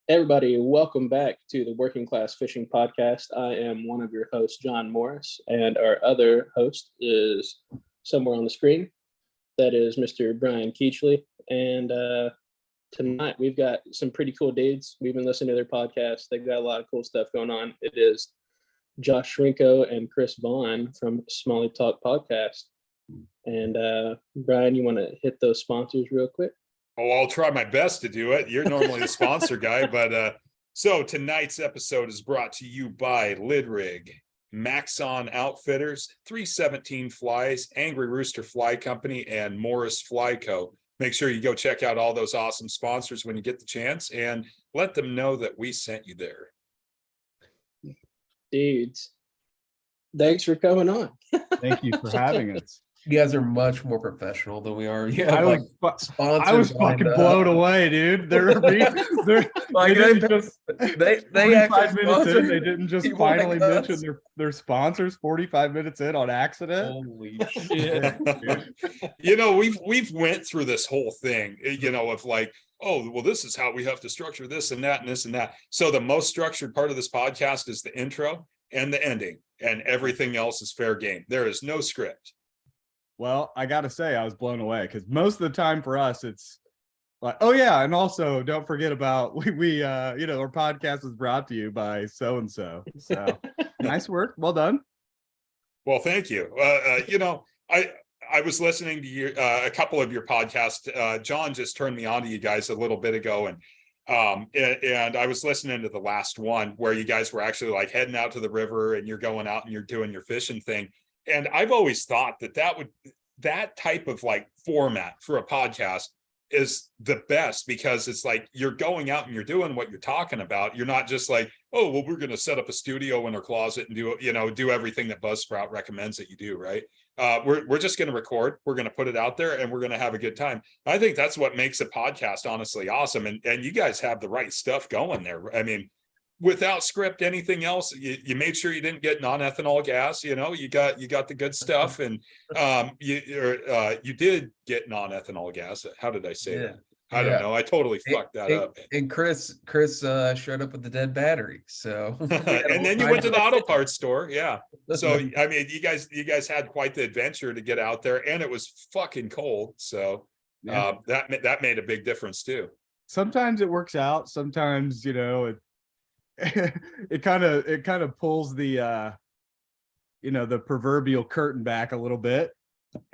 Everybody, welcome back to the Working Class Fishing Podcast. I am one of your hosts, John Morris, and our other host is somewhere on the screen. That is Mr. Brian Keachley. And tonight we've got some pretty cool dudes. We've been listening to their podcast. They've got a lot of cool stuff going on. It is Josh Shrinko and Chris Vaughn from Smallie Talk Podcast. And Brian, you want to hit those sponsors real quick? Oh, I'll try my best to do it. You're normally the sponsor guy, but so tonight's episode is brought to you by Lid Rig, Maxon Outfitters, 317 Flies, Angry Rooster Fly Company, and Morris Fly Co. Make sure you go check out all those awesome sponsors when you get the chance and let them know that we sent you there. Dudes, thanks for coming on. Thank you for having us. You guys are much more professional than we are. Yeah, I was fucking blown away, dude. They didn't just finally mention their sponsors 45 minutes in on accident. Holy shit. You know, we've went through this whole thing, you know, of like, oh, well, this is how we have to structure this and that and this and that. So the most structured part of this podcast is the intro and the ending, and everything else is fair game. There is no script. Well, I got to say, I was blown away because most of the time for us, it's like, oh, yeah. And also don't forget about we our podcast is brought to you by so-and-so. So nice work. Well done. Well, thank you. You know, I was listening to a couple of your podcasts. John just turned me on to you guys a little bit ago. And I was listening to the last one where you guys were actually like heading out to the river and you're going out and you're doing your fishing thing. And I've always thought that type of like format for a podcast is the best, because it's like you're going out and you're doing what you're talking about. You're not just like, oh, well, we're going to set up a studio in our closet and do everything that Buzzsprout recommends that you do, right? We're just going to record. We're going to put it out there and we're going to have a good time. I think that's what makes a podcast honestly awesome. And you guys have the right stuff going there. I mean, without script, anything else, you made sure you didn't get non-ethanol gas. You know, you got the good stuff, and you did get non-ethanol gas. How did I say that? I don't know. I totally fucked that up. And Chris showed up with the dead battery. So and then you went to the auto parts store. Yeah. So I mean, you guys had quite the adventure to get out there, and it was fucking cold. So that made a big difference too. Sometimes it works out. Sometimes, you know, it kind of pulls the the proverbial curtain back a little bit,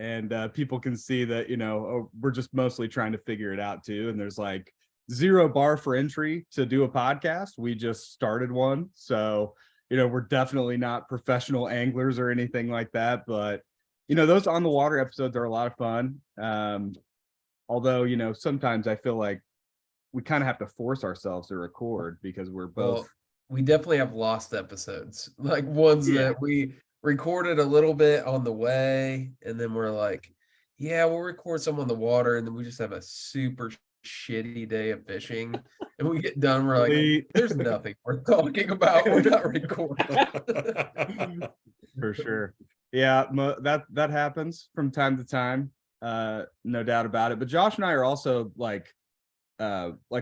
and people can see that, you know, we're just mostly trying to figure it out too. And there's like zero bar for entry to do a podcast. We just started one, so you know, we're definitely not professional anglers or anything like that, but you know, those on the water episodes are a lot of fun. Although, you know, sometimes I feel like we kind of have to force ourselves to record because we're both. Well, we definitely have lost episodes, like ones that we recorded a little bit on the way, and then we're like, yeah, we'll record some on the water, and then we just have a super shitty day of fishing, and we get done, we're like, there's nothing we're talking about. We're not recording. For sure. Yeah, that happens from time to time. No doubt about it. But Josh and I are also like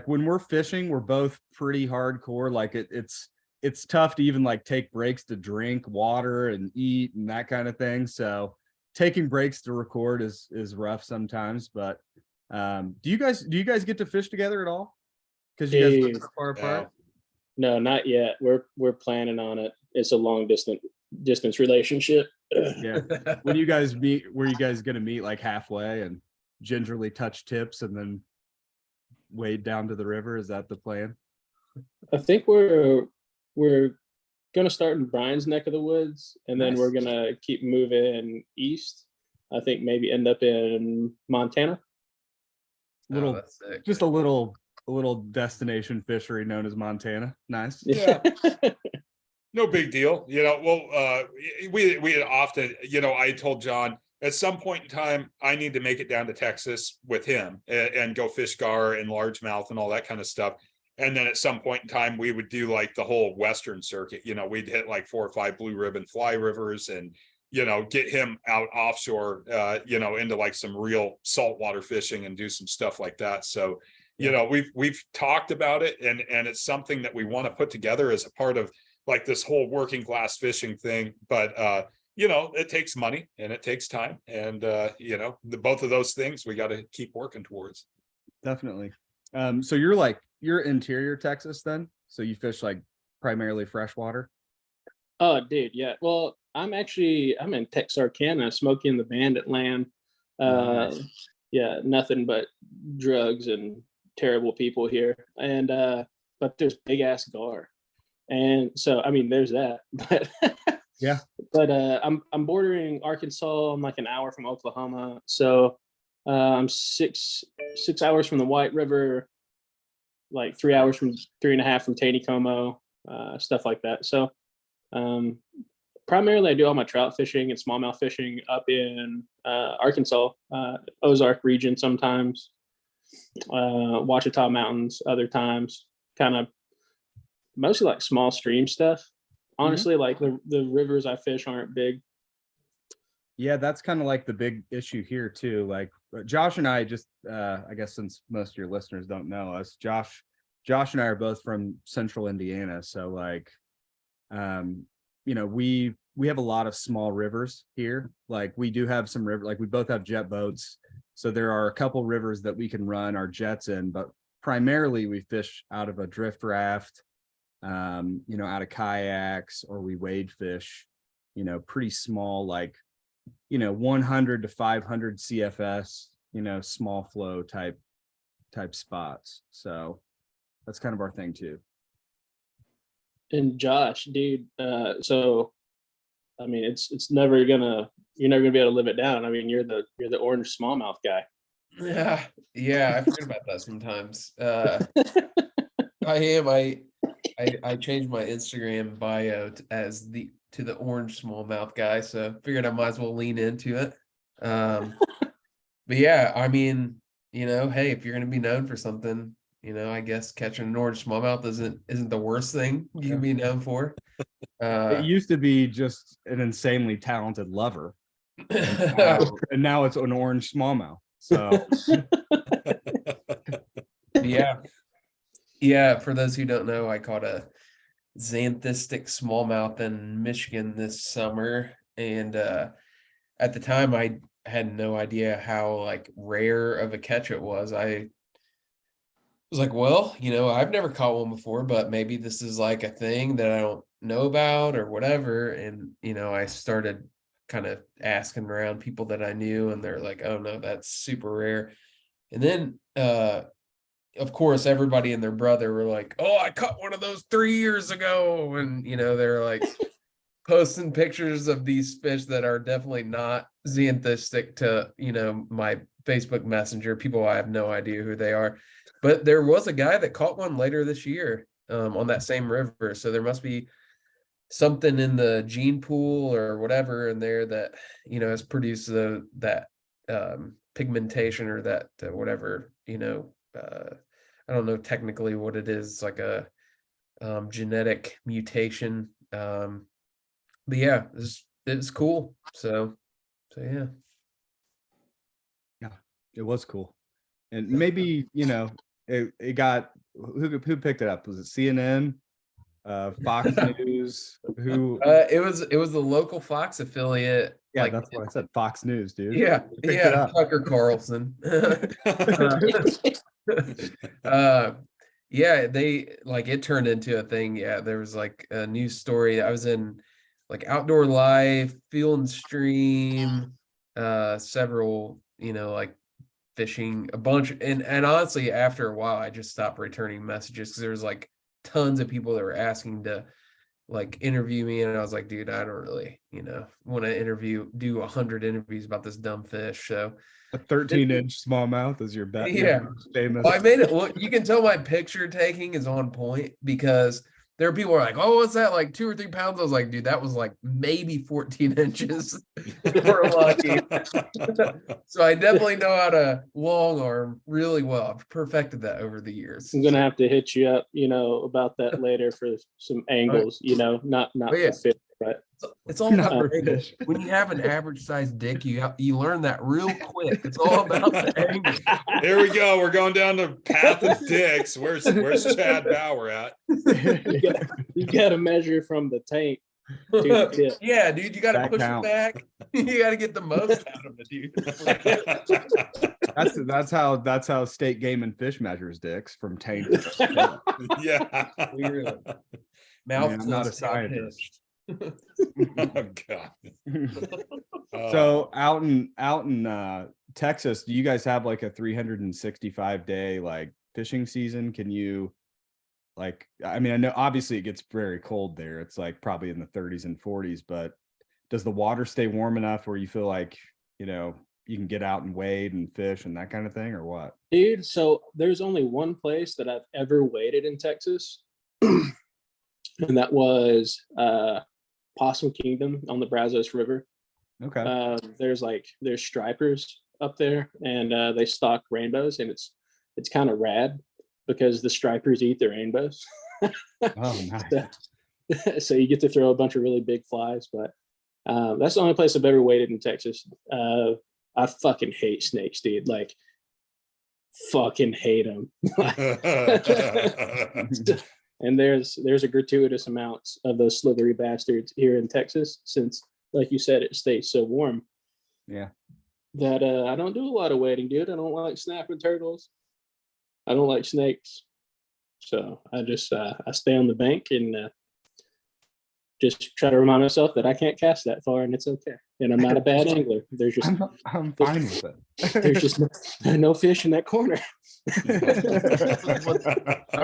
when we're fishing, we're both pretty hardcore. Like it's tough to even like take breaks to drink water and eat and that kind of thing. So taking breaks to record is rough sometimes. But do you guys get to fish together at all? Because you guys live far apart? No, not yet. We're planning on it. It's a long distance relationship. Yeah. When you guys meet, were you guys gonna meet like halfway and gingerly touch tips and then wade down to the river? Is that the plan? I think we're gonna start in Brian's neck of the woods, and then we're gonna keep moving east. I think maybe end up in Montana. Just a little destination fishery known as Montana. Nice. Yeah. No big deal. You know, well, we had often, you know, I told John at some point in time, I need to make it down to Texas with him and go fish gar and largemouth and all that kind of stuff. And then at some point in time, we would do like the whole Western circuit. You know, we'd hit like 4 or 5 blue ribbon fly rivers and, you know, get him out offshore, you know, into like some real saltwater fishing and do some stuff like that. So, you know, we've talked about it, and it's something that we want to put together as a part of like this whole working class fishing thing. But you know, it takes money and it takes time, and you know, both of those things we got to keep working towards. Definitely. So you're interior Texas then? So you fish like primarily freshwater? Oh, dude, yeah. Well, I'm in Texarkana, Smokey and the Bandit land. Nice. Yeah, nothing but drugs and terrible people here. And but there's big ass gar. And so I mean there's that. But Yeah. But I'm bordering Arkansas. I'm like an hour from Oklahoma. So I'm 6 hours from the White River, like 3 hours from 3.5 from Taneycomo, stuff like that. So primarily I do all my trout fishing and smallmouth fishing up in Arkansas, Ozark region sometimes, Ouachita Mountains other times, kind of mostly like small stream stuff. Honestly, like the rivers I fish aren't big. Yeah, that's kind of like the big issue here too. Like Josh and I just I guess since most of your listeners don't know us, Josh and I are both from central Indiana. So like you know, we have a lot of small rivers here. Like we do have some river, like we both have jet boats. So there are a couple rivers that we can run our jets in, but primarily we fish out of a drift raft, you know, out of kayaks, or we wade fish, you know, pretty small, like, you know, 100 to 500 CFS, you know, small flow type spots. So that's kind of our thing too. And Josh, dude, so I mean you're never gonna be able to live it down. I mean, you're the orange smallmouth guy. Yeah, I forget about that sometimes. I am. I changed my Instagram bio to the orange smallmouth guy, so figured I might as well lean into it. But yeah, I mean, you know, hey, if you're gonna be known for something, you know, I guess catching an orange smallmouth isn't the worst thing you can be known for. It used to be just an insanely talented lover, and now it's an orange smallmouth. So yeah. For those who don't know, I caught a xanthistic smallmouth in Michigan this summer, and at the time I had no idea how like rare of a catch it was. I was like, well, you know, I've never caught one before, but maybe this is like a thing that I don't know about or whatever. And, you know, I started kind of asking around people that I knew, and they're like, oh no, that's super rare. And then of course everybody and their brother were like, oh, I caught one of those 3 years ago. And, you know, they're like posting pictures of these fish that are definitely not xanthistic to, you know, my Facebook Messenger. People, I have no idea who they are. But there was a guy that caught one later this year on that same river. So there must be something in the gene pool or whatever in there that, you know, has produced that pigmentation or that whatever, you know, I don't know technically what it is, like a genetic mutation. But yeah, it's cool. So yeah. Yeah, it was cool. And maybe, you know, it got who picked it up? Was it CNN, Fox News? Who? It was the local Fox affiliate. Yeah, like, that's what I said. Fox News, dude. Yeah, Tucker Carlson. Yeah, they like it turned into a thing. Yeah, there was like a news story. I was in like Outdoor Life, Field and Stream, several, you know, like fishing, a bunch. And honestly, after a while, I just stopped returning messages because there was like tons of people that were asking to like interview me, and I was like, dude, I don't really, you know, want to do 100 interviews about this dumb fish. So a 13-inch smallmouth is your bet. Yeah, famous. well, I made it look. You can tell my picture taking is on point because there are people who are like, "Oh, what's that? Like 2 or 3 pounds?" I was like, "Dude, that was like maybe 14 inches. We're lucky." So I definitely know how to long arm really well. I've perfected that over the years. I'm gonna have to hit you up, you know, about that later for some angles, you know, not yeah. for fit. right? It's all about Not for the angle. fish. When you have an average sized dick, you learn that real quick. It's all about the angle. Here we go. We're going down the path of dicks. Where's Chad Bauer at? You got to measure from the tank to the tip. Yeah, dude, you got to That push counts. it back. You got to get the most out of it, dude. That's how State Game and Fish measures dicks, from tank to tip. Yeah. Clearly. Man, Mouth I'm not a closed, tail scientist. pitched. Oh God. So out in Texas, do you guys have like a 365-day like fishing season? Can you, like, I mean, I know obviously it gets very cold there. It's like probably in the 30s and 40s, but does the water stay warm enough where you feel like, you know, you can get out and wade and fish and that kind of thing, or what? Dude, so there's only one place that I've ever waded in Texas, and that was Possum Kingdom on the Brazos River. Okay. There's stripers up there, and they stock rainbows, and it's kind of rad because the stripers eat the rainbows. Oh, nice. So you get to throw a bunch of really big flies, but that's the only place I've ever waded in Texas. I fucking hate snakes, dude. Like, fucking hate them. And there's a gratuitous amount of those slithery bastards here in Texas, since, like you said, it stays so warm. Yeah. That I don't do a lot of wading, dude. I don't like snapping turtles. I don't like snakes. So I just I stay on the bank and just try to remind myself that I can't cast that far, and it's okay. And I'm not a bad angler. There's just I'm fine with it. there's just no fish in that corner. I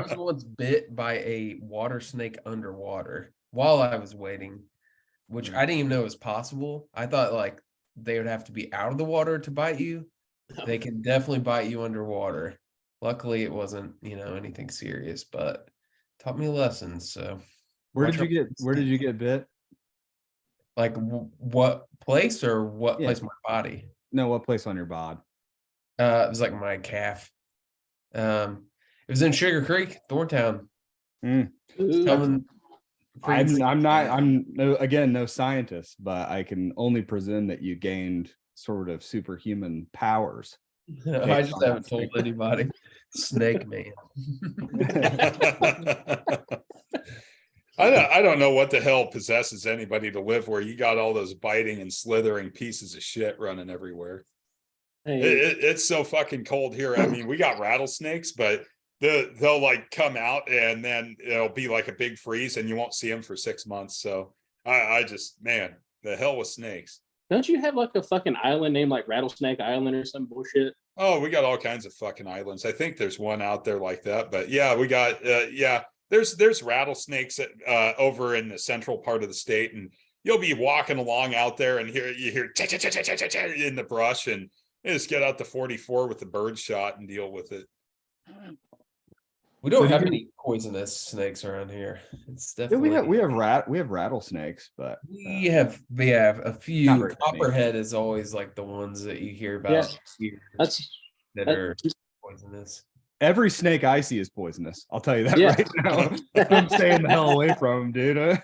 was once bit by a water snake underwater while I was wading, which I didn't even know was possible. I thought like they would have to be out of the water to bite you. They can definitely bite you underwater. Luckily, it wasn't, anything serious, but taught me lessons. So Where did you get bit? like what place or what place in my body? No, what place on your bod? It was like my calf. It was in Sugar Creek, Thorntown. Mm. I'm no scientist, but I can only presume that you gained sort of superhuman powers. I just haven't told anybody. Snake man. I don't know what the hell possesses anybody to live where you got all those biting and slithering pieces of shit running everywhere. Hey, It's so fucking cold here. I mean, we got rattlesnakes, but they'll like come out and then it'll be like a big freeze and you won't see them for 6 months. So I just, man, the hell with snakes. don't you have like a fucking island named like Rattlesnake Island or some bullshit? Oh, we got all kinds of fucking islands. I think there's one out there like that, but yeah, we got, there's rattlesnakes over in the central part of the state, and you'll be walking along out there and you hear in the brush, and you just get out the 44 with the bird shot and deal with it. We don't have any poisonous snakes around here. It's definitely we have rattlesnakes, but we have a few. Not very Copperhead is always like the ones that you hear about here that are poisonous. every snake I see is poisonous. I'll tell you that Yeah. right now. I'm staying the hell away from them, dude.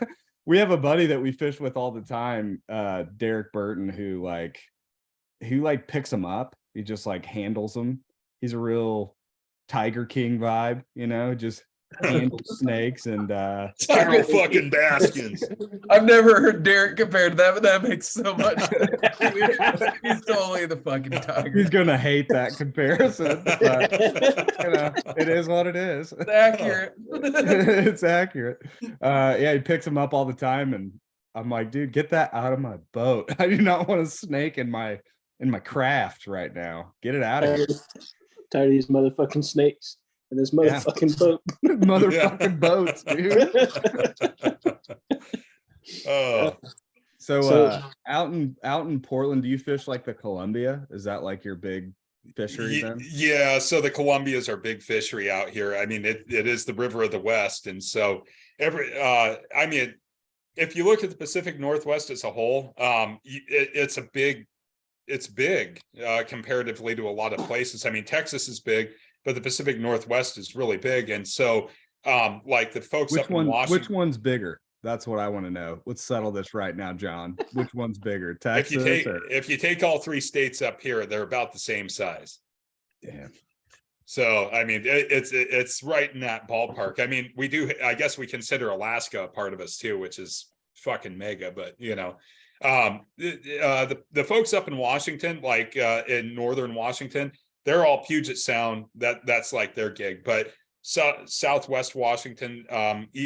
We have a buddy that we fish with all the time, Derek Burton, who picks them up. He just like handles them. He's a real Tiger King vibe, just handles snakes and Tiger fucking Baskins. I've never heard Derek compared to that, but that makes so much sense. He's totally the fucking tiger. he's gonna hate that comparison. But it is what it is. It's accurate. It's accurate. He picks them up all the time, and I'm like, dude, get that out of my boat. I do not want a snake in my craft right now. Get it out of here. Tired of these motherfucking snakes and this motherfucking boat. Motherfucking boats, dude. Oh, So out in Portland, do you fish like the Columbia? Is that like your big fishery then? yeah. So the Columbia is our big fishery out here. I mean, it is the river of the West, and so if you look at the Pacific Northwest as a whole, it's big comparatively to a lot of places. I mean, Texas is big, but the Pacific Northwest is really big. And so like the folks up in Washington. Which one's bigger? That's what I want to know. Let's settle this right now, John. Which one's bigger, Texas? If you take all 3 states up here, they're about the same size. Damn. So I mean, it's right in that ballpark. I mean, I guess we consider Alaska a part of us too, which is fucking mega. But the folks up in Washington, like in northern Washington, they're all Puget Sound. That's like their gig. But Southwest Washington,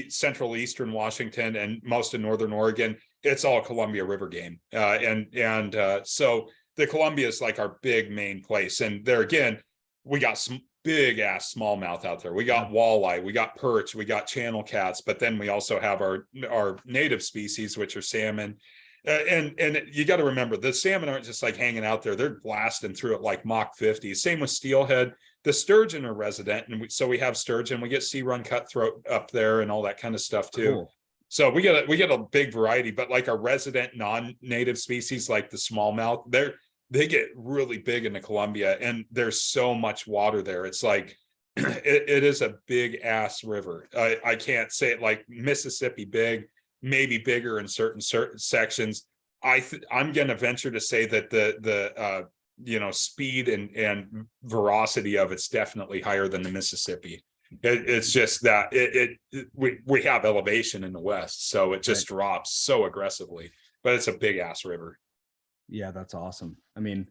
Central Eastern Washington, and most of Northern Oregon, it's all Columbia River game. So the Columbia is like our big main place. And there again, we got some big ass smallmouth out there. We got walleye, we got perch, we got channel cats, but then we also have our native species, which are salmon. And you got to remember, the salmon aren't just like hanging out there. They're blasting through it like Mach 50. Same with steelhead. The sturgeon are resident. And so we have sturgeon. We get sea run cutthroat up there and all that kind of stuff too. Cool. So we get a big variety, but like our resident non-native species, like the smallmouth, they get really big in the Columbia, and there's so much water there. It's like, it is a big ass river. I can't say it like Mississippi big, maybe bigger in certain sections. I'm going to venture to say that the speed and veracity of it's definitely higher than the Mississippi. It's just that we have elevation in the west, so it just drops so aggressively. But it's a big ass river. Yeah, that's awesome. I mean,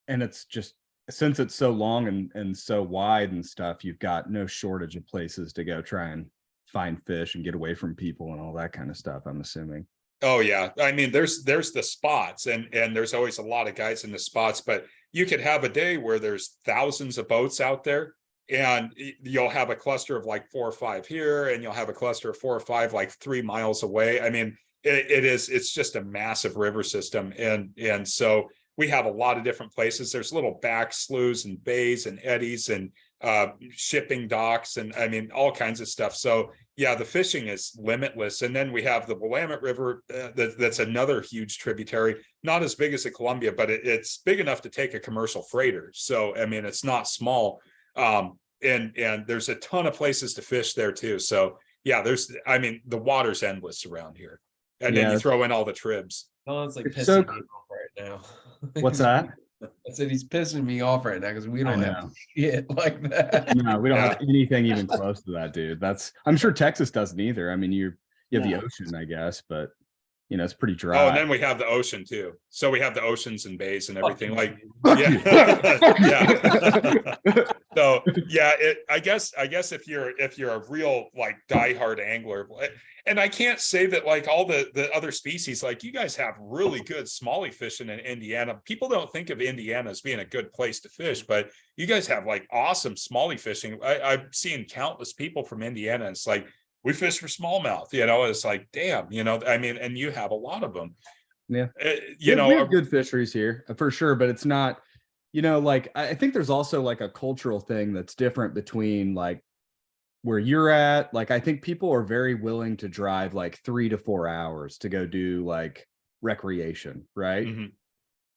and it's just, since it's so long and so wide and stuff, you've got no shortage of places to go try and find fish and get away from people and all that kind of stuff, I'm assuming. Oh yeah. I mean, there's the spots, and there's always a lot of guys in the spots, but you could have a day where there's thousands of boats out there, and you'll have a cluster of like 4 or 5 here, and you'll have a cluster of 4 or 5 like 3 miles away. I mean, it's just a massive river system. And so we have a lot of different places. There's little back sloughs and bays and eddies and shipping docks, and I mean, all kinds of stuff. So yeah, the fishing is limitless. And then we have the Willamette River. That's another huge tributary, not as big as the Columbia, but it's big enough to take a commercial freighter. So, I mean, it's not small. And there's a ton of places to fish there too. So yeah, the water's endless around here. And then you throw in all the tribs. Oh, it's like pissing me off right now. What's that? I said he's pissing me off right now because we don't have shit like that. No, we don't have anything even close to that, dude. I'm sure Texas doesn't either. I mean, you have the ocean, I guess, but it's pretty dry. Oh, and then we have the ocean too. So we have the oceans and bays and everything. Yeah. So yeah, I guess if you're a real like diehard angler, and I can't say that like all the other species, like you guys have really good smallie fishing in Indiana. People don't think of Indiana as being a good place to fish, but you guys have like awesome smallie fishing. I've seen countless people from Indiana. And it's like, we fish for smallmouth, it's like, damn, I mean, and you have a lot of them. Yeah. We have good fisheries here for sure, but it's not, like, I think there's also like a cultural thing that's different between like where you're at. Like, I think people are very willing to drive like 3 to 4 hours to go do like recreation, right? Mm-hmm.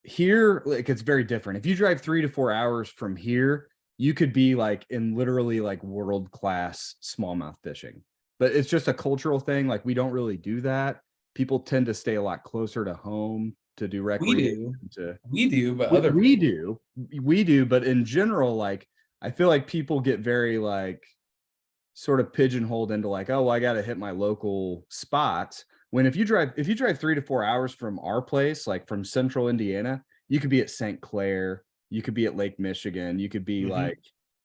Here, like, it's very different. If you drive 3 to 4 hours from here, you could be like in literally like world-class smallmouth fishing. But it's just a cultural thing. Like, we don't really do that. People tend to stay a lot closer to home to do recreation. We do, but we do. But in general, like, I feel like people get very like sort of pigeonholed into like, oh, I got to hit my local spots. When if you drive 3 to 4 hours from our place, like from central Indiana, you could be at St. Clair, you could be at Lake Michigan, you could be like,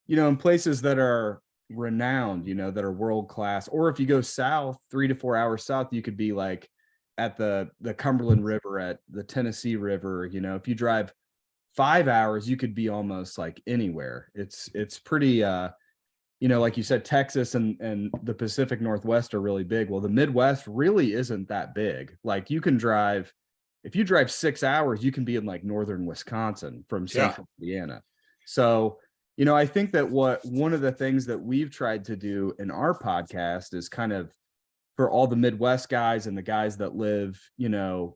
in places that are renowned, that are world class. Or if you go south, 3 to 4 hours south, you could be like at the Cumberland River, at the Tennessee River. If you drive 5 hours, you could be almost like anywhere. It's pretty like you said, Texas and the Pacific Northwest are really big. Well, the Midwest really isn't that big. Like, if you drive 6 hours, you can be in like northern Wisconsin from central Indiana. So I think that one of the things that we've tried to do in our podcast is kind of for all the Midwest guys and the guys that live, in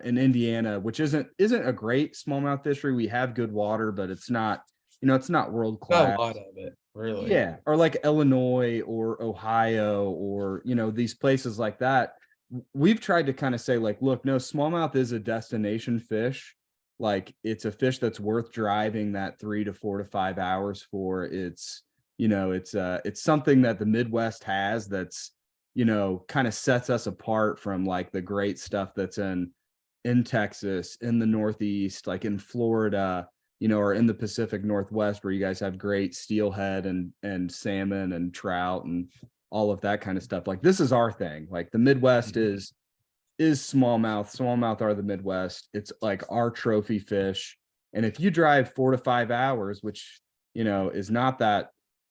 Indiana, which isn't a great smallmouth fishery. We have good water, but it's not, it's not world class. Not a lot of it. Really? Yeah, or like Illinois or Ohio or, these places like that. We've tried to kind of say like, look, no, smallmouth is a destination fish. Like it's a fish that's worth driving that 3 to 4 to 5 hours for. It's, it's something that the Midwest has that's, kind of sets us apart from like the great stuff that's in Texas, in the Northeast, like in Florida, or in the Pacific Northwest, where you guys have great steelhead and salmon and trout and all of that kind of stuff. Like this is our thing. Like the Midwest is smallmouth. Smallmouth are the Midwest. It's like our trophy fish. And if you drive 4 to 5 hours, which, is not that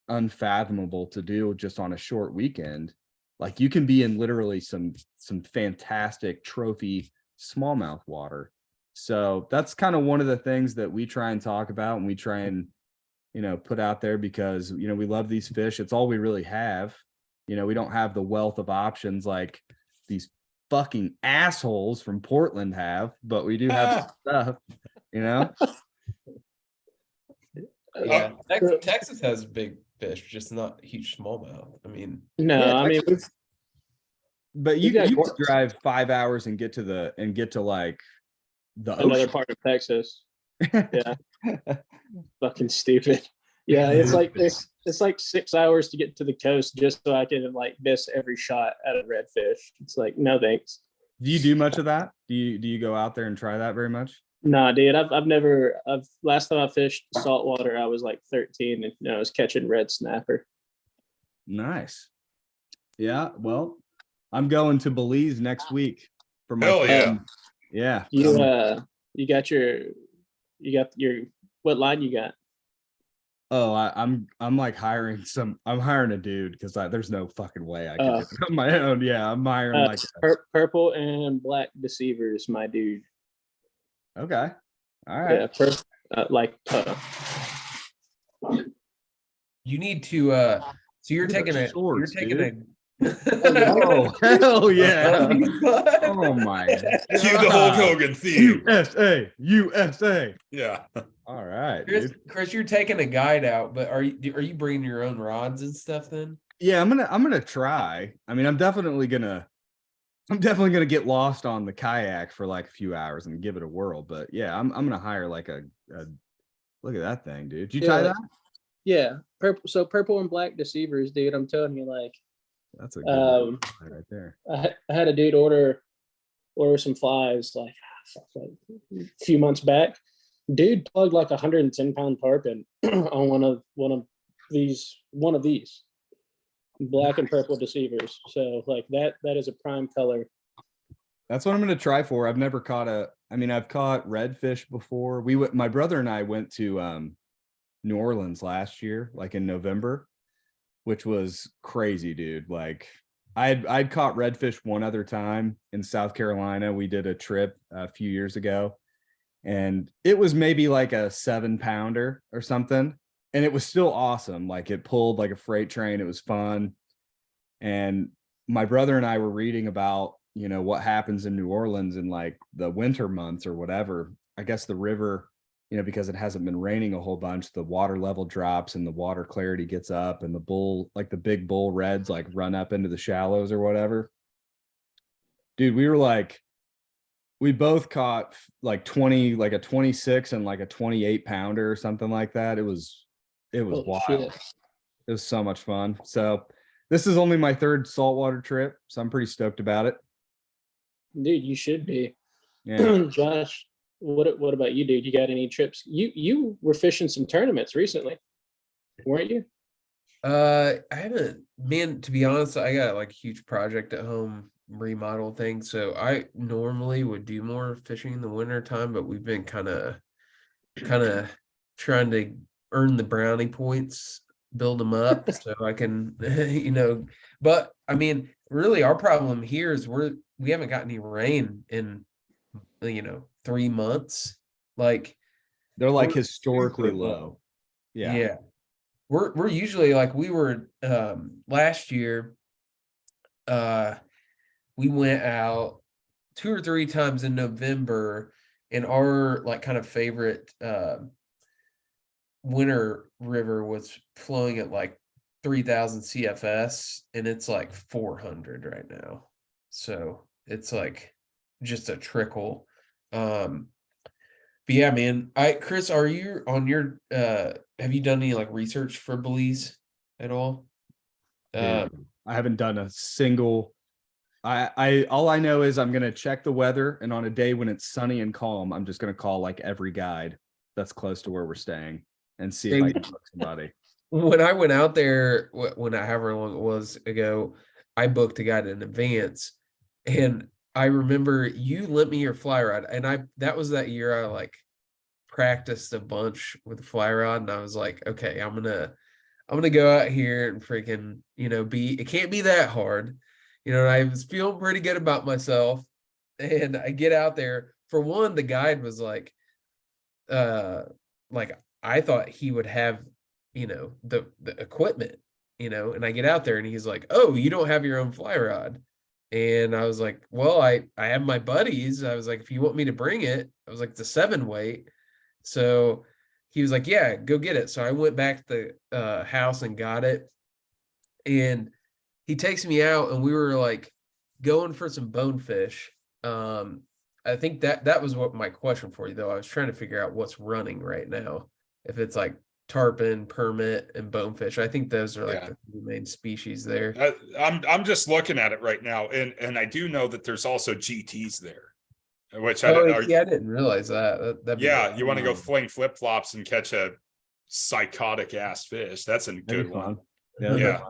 unfathomable to do just on a short weekend, like you can be in literally some fantastic trophy smallmouth water. So that's kind of one of the things that we try and talk about, and we try and, put out there, because, we love these fish. It's all we really have. We don't have the wealth of options like these fucking assholes from Portland have, but we do have stuff, Yeah. Texas has big fish, just not huge smallmouth. I mean, No, Yeah, I mean, but you guys you work- drive 5 hours and get to like the another ocean. part of Texas. Yeah. Fucking stupid. Yeah, it's like this. It's like 6 hours to get to the coast just so I can like miss every shot at a redfish. It's like, no thanks. Do you do much of that? Do you go out there and try that very much? Nah, dude. Last time I fished saltwater, I was like 13 and I was catching red snapper. Nice. Yeah, well, I'm going to Belize next week for my Hell yeah. friend. Yeah. You got your what line you got? Oh, I'm like hiring a dude because there's no fucking way I can do it on my own. Yeah, I'm hiring like purple and black deceivers, my dude. okay. All right. Yeah, you need to so you're taking a shorts, oh hell yeah. Oh my God. Cue the Hulk Hogan theme. USA. Yeah. All right, Chris, you're taking a guide out, but are you bringing your own rods and stuff then? Yeah, I'm gonna try. I mean, I'm definitely gonna get lost on the kayak for like a few hours and give it a whirl. But yeah, I'm gonna hire like a look at that thing, dude. Did you tie that? Yeah, purple and black deceivers, dude. I'm telling you, like that's a good right there. I had a dude order some flies like a few months back. Dude plugged like 110-pound tarpon on one of these black and purple deceivers. So like that is a prime color. That's what I'm going to try for. I've never caught I've caught redfish before. My brother and I went to New Orleans last year, like in November, which was crazy, dude. Like I'd caught redfish one other time in South Carolina. We did a trip a few years ago, and it was maybe like a 7-pounder or something. And it was still awesome. Like it pulled like a freight train. It was fun. And my brother and I were reading about, what happens in New Orleans in like the winter months or whatever. I guess the river, because it hasn't been raining a whole bunch, the water level drops and the water clarity gets up, and the big bull reds like run up into the shallows or whatever. Dude, we both caught like 20, like a 26 and like a 28-pounder or something like that. It was wild. Shit. It was so much fun. So this is only my third saltwater trip, so I'm pretty stoked about it. Dude, you should be. Yeah. Josh, what about you, dude? You got any trips? You were fishing some tournaments recently, weren't you? I haven't, man, to be honest, I got like a huge project at home, remodel thing. So I normally would do more fishing in the winter time, but we've been kind of trying to earn the brownie points, build them up so I can, but I mean, really our problem here is we haven't got any rain in, 3 months. Like They're like historically low. Yeah. We're usually like we were last year, we went out 2 or 3 times in November, and our like kind of favorite Winter River was flowing at like 3,000 CFS, and it's like 400 right now. So it's like just a trickle. But yeah, man. Chris, are you on your have you done any like research for Belize at all? I haven't done a single. I all I know is I'm gonna check the weather, and on a day when it's sunny and calm, I'm just gonna call like every guide that's close to where we're staying and see if I can book somebody. When I went out there, however long it was ago, I booked a guide in advance, and I remember you lent me your fly rod, and that was that year I like practiced a bunch with the fly rod, and I was like, okay, I'm gonna go out here and freaking, it can't be that hard. And I was feeling pretty good about myself. And I get out there. For one, the guide was like I thought he would have, the equipment, and I get out there and he's like, oh, you don't have your own fly rod. And I was like, well, I have my buddies. I was like, if you want me to bring it, I was like, it's a 7 weight. So he was like, yeah, go get it. So I went back to the house and got it. And he takes me out, and we were like going for some bonefish. I think that was what my question for you, though. I was trying to figure out what's running right now. If it's like tarpon, permit, and bonefish. I think those are like the 2 main species there. I'm just looking at it right now, and I do know that there's also GTs there, which I didn't realize that. You want to go fling flip flops and catch a psychotic ass fish? That's a good one. Yeah.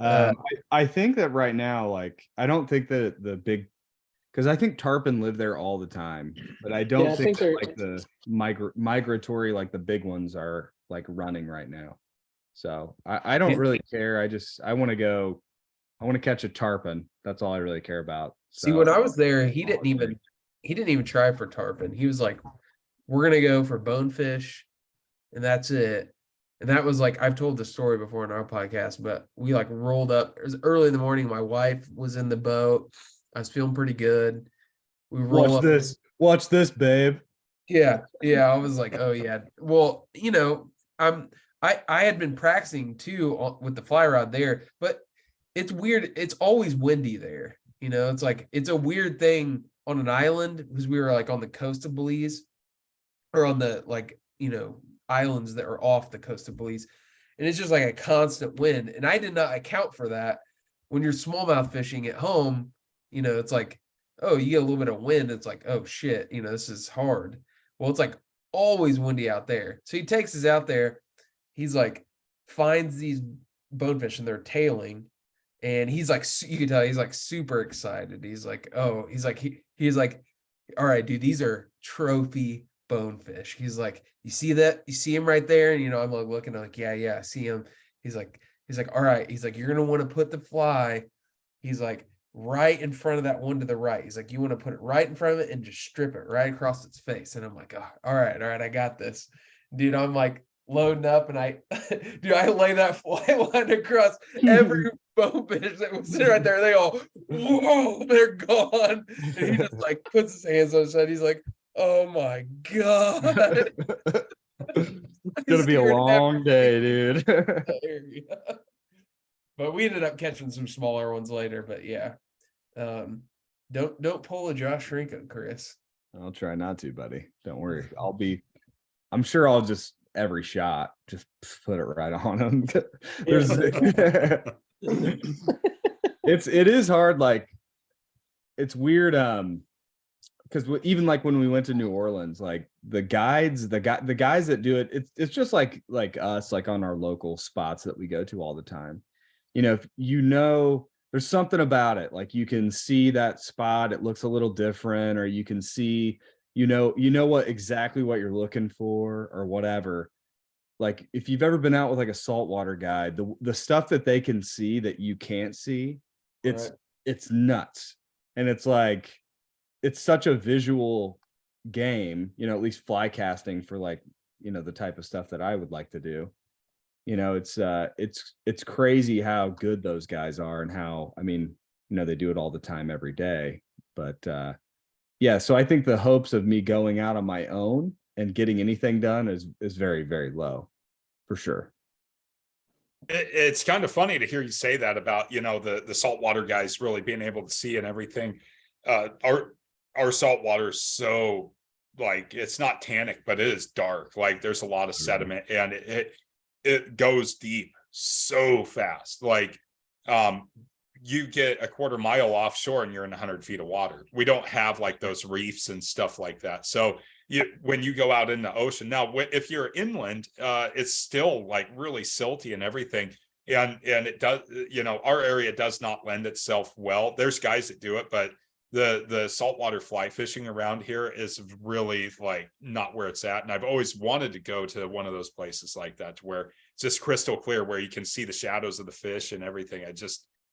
I think that right now, like, I don't think that the big, because I think tarpon live there all the time, but I don't think that, like the migratory, like the big ones are like running right now. So I don't really care. I want to catch a tarpon. That's all I really care about. So, see, when I was there, he didn't even try for tarpon. He was like, we're gonna go for bonefish, and that's it. And that was like, I've told the story before in our podcast, but we like rolled up. It was early in the morning. My wife was in the boat. I was feeling pretty good. We roll up. Watch this, babe. Yeah. I was like, oh yeah. Well, I had been practicing too with the fly rod there, but it's weird. It's always windy there. It's like, it's a weird thing on an island, because we were like on the coast of Belize, or on the islands that are off the coast of Belize, and it's just like a constant wind. And I did not account for that. When you're smallmouth fishing at home, it's like, oh, you get a little bit of wind. It's like, oh shit, this is hard. Well, it's like always windy out there. So he takes us out there. He's like, finds these bonefish, and they're tailing. And he's like, you can tell he's like super excited. He's like, oh, he's like, all right, dude, these are trophy bonefish. He's like, you see that? You see him right there? And I'm like looking, I'm like, yeah, I see him. He's like, all right. He's like, you're gonna want to put the fly. He's like, right in front of that one to the right. He's like, you want to put it right in front of it and just strip it right across its face. And I'm like, oh, all right, I got this, dude. I'm like loading up, and I lay that fly line across every bonefish that was sitting right there. They all, whoa, they're gone. And he just like puts his hands on his head. He's like, oh my God. It's gonna be a long day, dude. But we ended up catching some smaller ones later. But yeah. Don't pull a Josh Rinko, Chris. I'll try not to, buddy. Don't worry. I'm sure I'll just every shot just put it right on him. It is hard. Like, it's weird. Because even like when we went to New Orleans, like the guys that do it, it's just like us, like on our local spots that we go to all the time. If there's something about it, like you can see that spot, it looks a little different, or you can see, exactly what you're looking for or whatever. Like if you've ever been out with like a saltwater guide, the stuff that they can see that you can't see, it's nuts. And it's like, it's such a visual game, at least fly casting for like, the type of stuff that I would like to do. It's crazy how good those guys are, and how, they do it all the time every day. But yeah, so I think the hopes of me going out on my own and getting anything done is very, very low for sure. It's kind of funny to hear you say that about, the saltwater guys really being able to see and everything. Our saltwater is so, like, it's not tannic, but it is dark. Like, there's a lot of sediment, and it goes deep so fast. Like, you get a quarter mile offshore and you're in 100 feet of water. We don't have like those reefs and stuff like that. So when you go out in the ocean now, if you're inland, it's still like really silty and everything. And it does, our area does not lend itself well. There's guys that do it, but the saltwater fly fishing around here is really like not where it's at. And I've always wanted to go to one of those places like that, to where it's just crystal clear, where you can see the shadows of the fish and everything.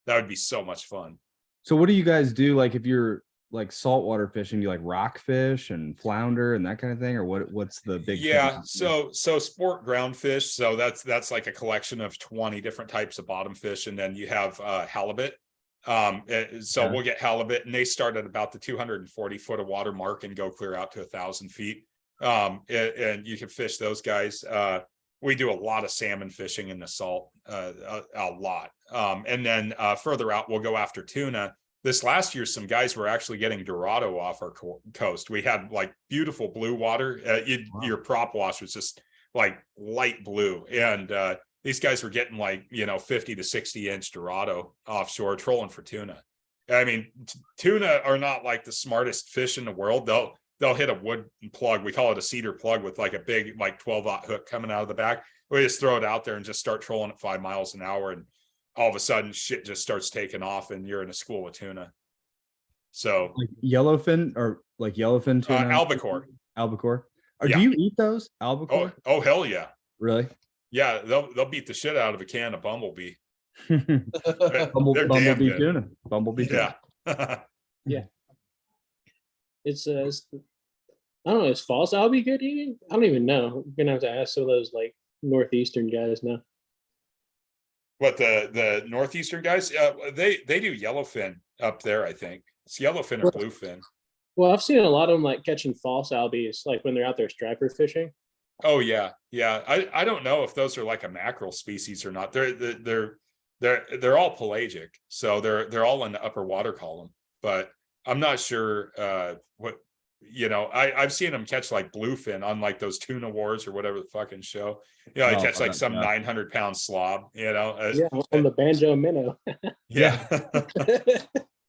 That would be so much fun. So what do you guys do? Like, if you're like saltwater fishing, do you like rockfish and flounder and that kind of thing, or what's the big thing? So sport ground fish. So that's like a collection of 20 different types of bottom fish. And then you have halibut. We'll get halibut, and they start at about the 240 foot of water mark and go clear out to 1,000 feet. And you can fish those guys. We do a lot of salmon fishing in the salt, a lot. And then further out, we'll go after tuna. This last year, some guys were actually getting Dorado off our coast. We had like beautiful blue water. Wow. Your prop wash was just like light blue. And these guys were getting like, 50 to 60 inch Dorado offshore trolling for tuna. I mean, tuna are not like the smartest fish in the world. They'll hit a wood plug. We call it a cedar plug with like a big, like 12-aught hook coming out of the back. We just throw it out there and just start trolling at 5 miles an hour. And all of a sudden shit just starts taking off and you're in a school of tuna. So like yellowfin tuna? Albacore. Do you eat those albacore? Oh, hell yeah. Really? Yeah. They'll beat the shit out of a can of bumblebee. Bumblebee tuna. Yeah. Yeah. It's I don't know, is false albie good eating? I don't even know. I'm gonna have to ask some of those like northeastern guys now. What, the northeastern guys? They do yellowfin up there, I think. It's yellowfin or bluefin. Well, I've seen a lot of them like catching false albies, like when they're out there striper fishing. Oh yeah. I don't know if those are like a mackerel species or not. They're all pelagic, so they're all in the upper water column. But I'm not sure I've seen them catch like bluefin on like those tuna wars or whatever the fucking show. They catch like some 900-pound slob, on the banjo minnow. Yeah.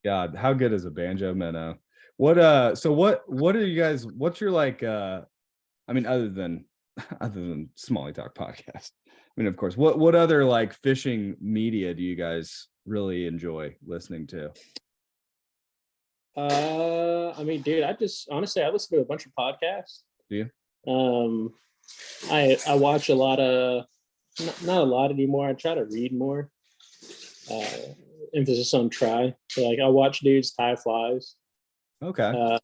God, how good is a banjo minnow? What are you guys, what's your like other than Smallie Talk Podcast? I mean, of course, what other like fishing media do you guys really enjoy listening to? Dude, I listen to a bunch of podcasts. Do you? I watch a lot of, not a lot anymore. I try to read more. Emphasis on try. So like I watch dudes tie flies. Okay.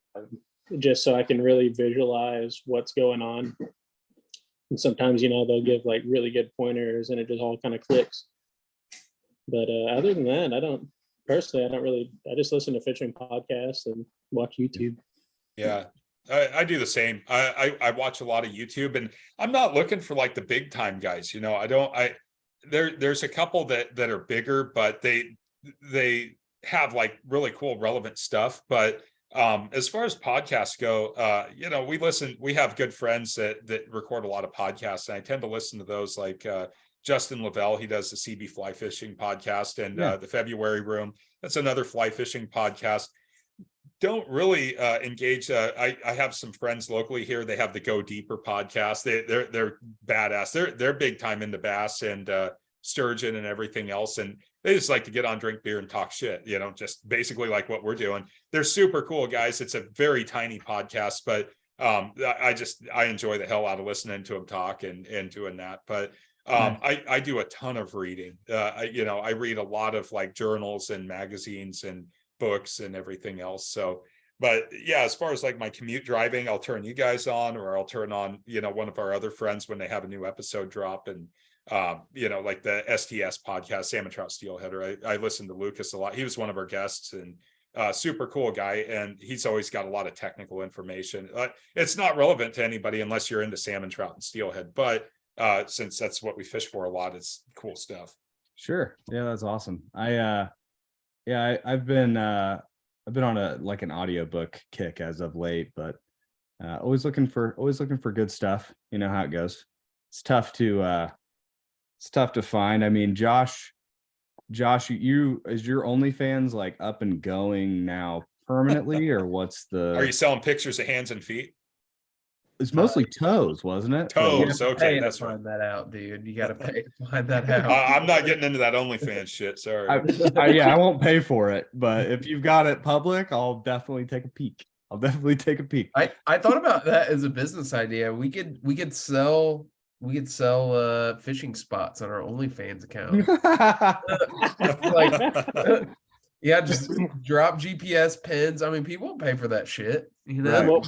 Just so I can really visualize what's going on. And sometimes, they'll give like really good pointers and it just all kind of clicks. But other than that, I just listen to fishing podcasts and watch YouTube. Yeah, I do the same. I watch a lot of YouTube, and I'm not looking for like the big time guys. There's a couple that are bigger, but they have like really cool, relevant stuff. But as far as podcasts go, we have good friends that record a lot of podcasts, and I tend to listen to those, like Justin Lavelle. He does the CB Fly Fishing podcast, and the February Room. That's another fly fishing podcast. Don't really engage. I have some friends locally here. They have the Go Deeper podcast. They're badass. They're big time into bass and sturgeon and everything else, and they just like to get on, drink beer, and talk shit. Just basically like what we're doing. They're super cool guys. It's a very tiny podcast, but I enjoy the hell out of listening to them talk and doing that. But I do a ton of reading. I read a lot of like journals and magazines and books and everything else. So, but yeah, as far as like my commute driving, I'll turn you guys on, or I'll turn on, one of our other friends when they have a new episode drop. And, like the STS podcast, Salmon Trout Steelheader. I listen to Lucas a lot. He was one of our guests, and super cool guy, and he's always got a lot of technical information. It's not relevant to anybody unless you're into salmon, trout, and steelhead, but since that's what we fish for a lot, it's cool stuff. Sure. Yeah, that's awesome. I've been on an audiobook kick as of late, but always looking for good stuff. You know how it goes. It's tough to find. I mean, Josh, is your OnlyFans like up and going now permanently, or what's the? Are you selling pictures of hands and feet? It's mostly toes, wasn't it? Toes. Pay Okay, to that's find right. that out, dude. You got to pay to find that out. I'm not getting into that OnlyFans shit. Sorry. I won't pay for it, but if you've got it public, I'll definitely take a peek. I thought about that as a business idea. We could sell fishing spots on our OnlyFans account. Yeah, just drop GPS pins. I mean, people will pay for that shit. You know,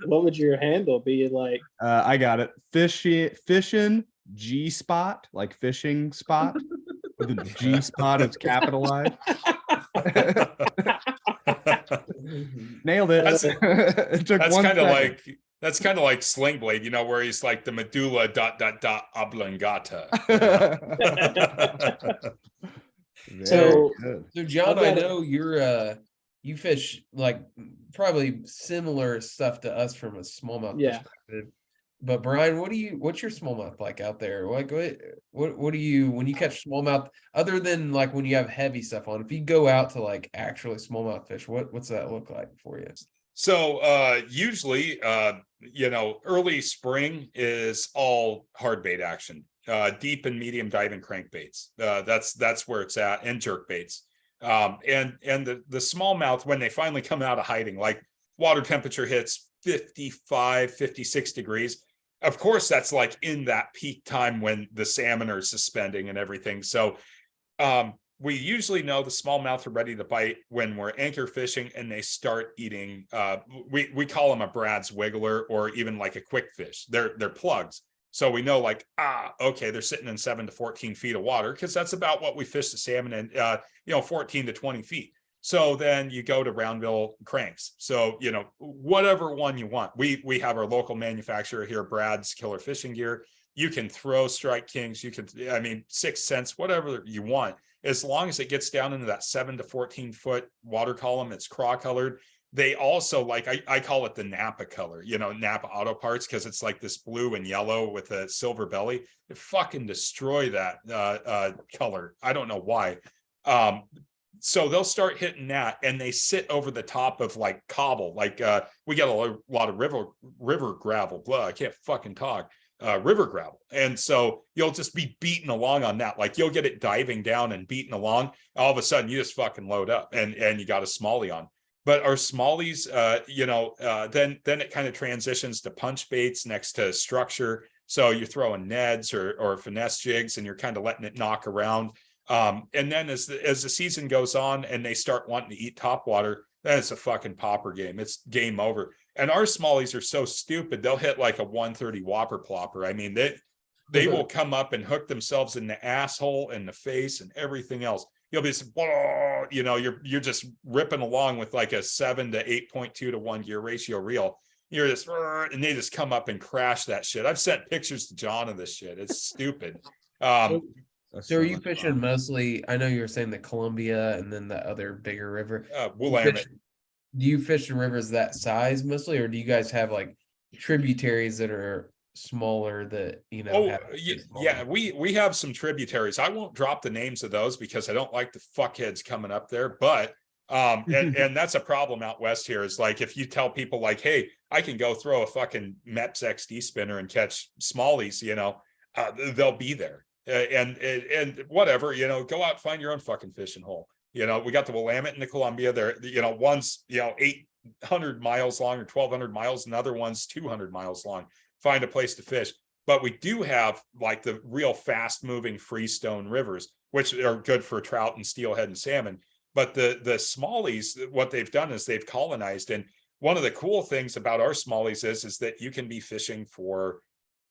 what would your handle be like? I got it. Fishing G spot, like fishing spot. With the G spot is capitalized. Nailed it. That's kind of like Sling Blade, you know, where he's like the medulla ... oblongata. So John, I know you fish like probably similar stuff to us from a smallmouth perspective. But Brian, what's your smallmouth like out there? Like what do you, when you catch smallmouth, other than like when you have heavy stuff on, if you go out to like actually smallmouth fish, what's that look like for you? So usually early spring is all hard bait action. Deep and medium diving crankbaits. That's where it's at, and jerk baits. And the smallmouth, when they finally come out of hiding, like water temperature hits 55, 56 degrees. Of course, that's like in that peak time when the salmon are suspending and everything. So we usually know the smallmouth are ready to bite when we're anchor fishing and they start eating. We call them a Brad's Wiggler, or even like a quick fish. They're plugs. So we know like, okay, they're sitting in 7 to 14 feet of water, because that's about what we fish the salmon in, 14 to 20 feet. So then you go to roundbill cranks. So, whatever one you want. We have our local manufacturer here, Brad's Killer Fishing Gear. You can throw Strike Kings. You can, 6 cents, whatever you want. As long as it gets down into that 7 to 14 foot water column, it's craw colored. They also, like, I call it the Napa color, Napa Auto Parts, because it's like this blue and yellow with a silver belly. They fucking destroy that color. I don't know why. So they'll start hitting that, and they sit over the top of like cobble. Like we get a lot of river gravel. Blah, I can't fucking talk. River gravel. And so you'll just be beating along on that. Like you'll get it diving down and beating along. All of a sudden you just fucking load up and you got a smallie on. But our smallies, then it kind of transitions to punch baits next to structure. So you're throwing Neds or finesse jigs, and you're kind of letting it knock around. And then as the season goes on and they start wanting to eat topwater, then it's a fucking popper game. It's game over. And our smallies are so stupid, they'll hit like a 130 whopper plopper. I mean, they will come up and hook themselves in the asshole and the face and everything else. You'll be, you're just ripping along with like a 7 to 8.2 to 1 gear ratio reel. You're just, and they just come up and crash that shit. I've sent pictures to John of this shit. It's stupid. So are you fishing mostly? I know you were saying the Columbia and then the other bigger river. Willamette. Do you fish in rivers that size mostly, or do you guys have like tributaries that are smaller that we have some tributaries. I won't drop the names of those because I don't like the fuckheads coming up there, but and that's a problem out west here, is like if you tell people like, hey, I can go throw a fucking Mepps XD spinner and catch smallies, they'll be there. And whatever, go out and find your own fucking fishing hole. We got the Willamette and the Columbia there, one's 800 miles long or 1,200 miles, and other one's 200 miles long. Find a place to fish. But we do have like the real fast moving freestone rivers, which are good for trout and steelhead and salmon. But the smallies, what they've done is they've colonized. And one of the cool things about our smallies is that you can be fishing for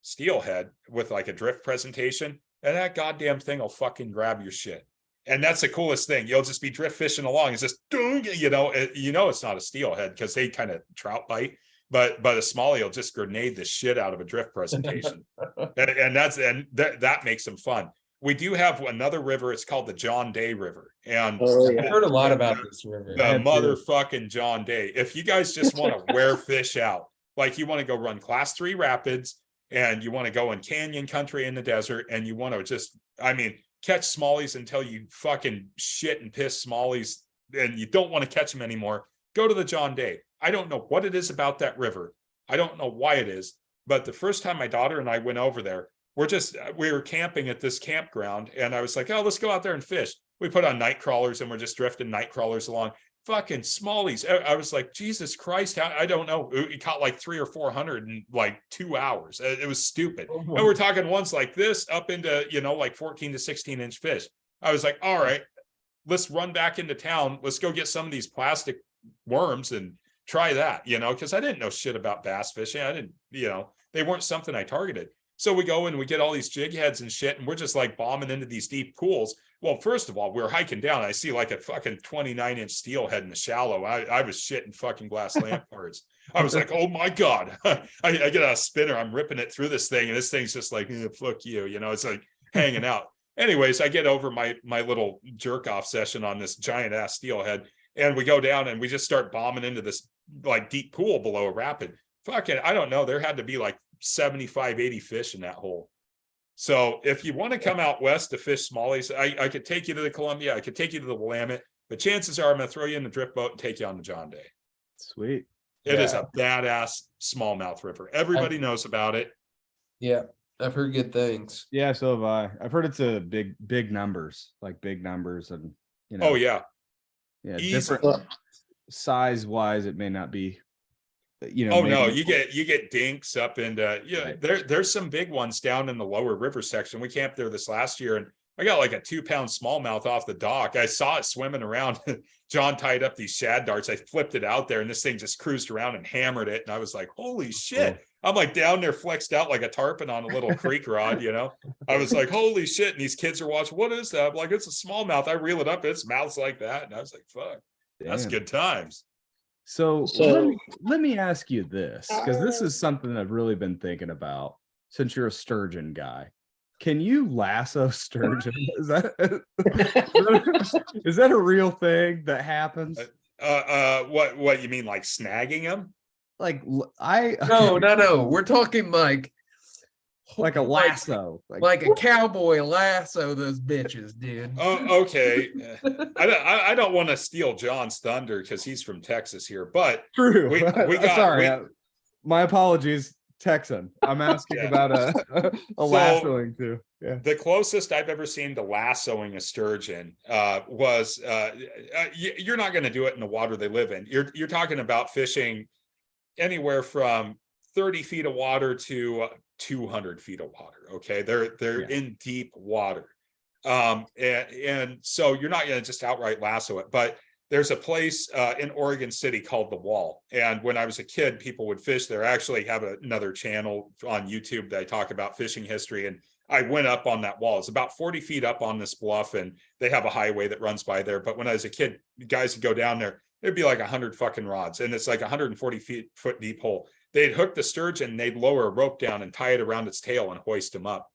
steelhead with like a drift presentation, and that goddamn thing will fucking grab your shit. And that's the coolest thing. You'll just be drift fishing along. It's just, it's not a steelhead because they kind of trout bite, but a smallie will just grenade the shit out of a drift presentation. and that makes them fun. We do have another river. It's called the John Day River. And I've heard a lot about this river. the motherfucking John Day. If you guys just want to wear fish out, like you want to go run class 3 rapids and you want to go in canyon country in the desert and you want to just, catch smallies until you fucking shit and piss smallies and you don't want to catch them anymore, go to the John Day. I don't know what it is about that river. I don't know why it is, but the first time my daughter and I went over there, we were camping at this campground and I was like, oh, let's go out there and fish. We put on night crawlers and we're just drifting night crawlers along. Fucking smallies. I was like, Jesus Christ, I don't know. We caught like 300 or 400 in like 2 hours. It was stupid. And we're talking ones like this up into, like 14 to 16 inch fish. I was like, all right, let's run back into town. Let's go get some of these plastic worms and try that, because I didn't know shit about bass fishing. I didn't, they weren't something I targeted. So we go and we get all these jig heads and shit, and we're just like bombing into these deep pools. Well, first of all, we're hiking down. I see like a fucking 29-inch steelhead in the shallow. I was shitting fucking glass lampreys. I was like, oh my God. I get a spinner. I'm ripping it through this thing. And this thing's just like, fuck you. It's like hanging out. Anyways, I get over my little jerk off session on this giant ass steelhead. And we go down and we just start bombing into this like deep pool below a rapid. Fucking, I don't know. There had to be like 75, 80 fish in that hole. So if you want to come out west to fish smallies, I could take you to the Columbia, I could take you to the Willamette, but chances are I'm going to throw you in the drift boat and take you on the John Day. Sweet. It is a badass smallmouth river. Everybody knows about it. Yeah, I've heard good things. Yeah, so have I. I've heard it's a big numbers, and Oh yeah. Yeah, different size wise, it may not be. No, you get dinks up into right. There's some big ones down in the lower river section. We camped there this last year and I got like a 2-pound smallmouth off the dock. I saw it swimming around. John tied up these shad darts. I flipped it out there and this thing just cruised around and hammered it. And I was like, holy shit. I'm like down there flexed out like a tarpon on a little creek rod, I was like, holy shit. And these kids are watching, what is that? I'm like, it's a smallmouth. I reel it up. Its mouth's like that. And I was like, fuck, that's good times. So let me ask you this, because this is something I've really been thinking about since you're a sturgeon guy. Can you lasso sturgeon? Is that a real thing that happens? What you mean, like snagging them? Like No. We're talking like a lasso, like a cowboy lasso those bitches, dude. Oh, okay. I don't want to steal John's thunder because he's from Texas here, but true. My apologies, Texan. I'm asking about a lassoing too. Yeah. The closest I've ever seen to lassoing a sturgeon was you're not going to do it in the water they live in. You're talking about fishing anywhere from 30 feet of water to 200 feet of water. Okay. They're in deep water. And so you're not going to just outright lasso it, but there's a place in Oregon City called The Wall. And when I was a kid, people would fish there. I actually have another channel on YouTube that I talk about fishing history. And I went up on that wall. It's about 40 feet up on this bluff and they have a highway that runs by there. But when I was a kid, guys would go down there, it'd be like 100 fucking rods. And it's like 140 foot deep hole. They'd hook the sturgeon, they'd lower a rope down and tie it around its tail and hoist him up.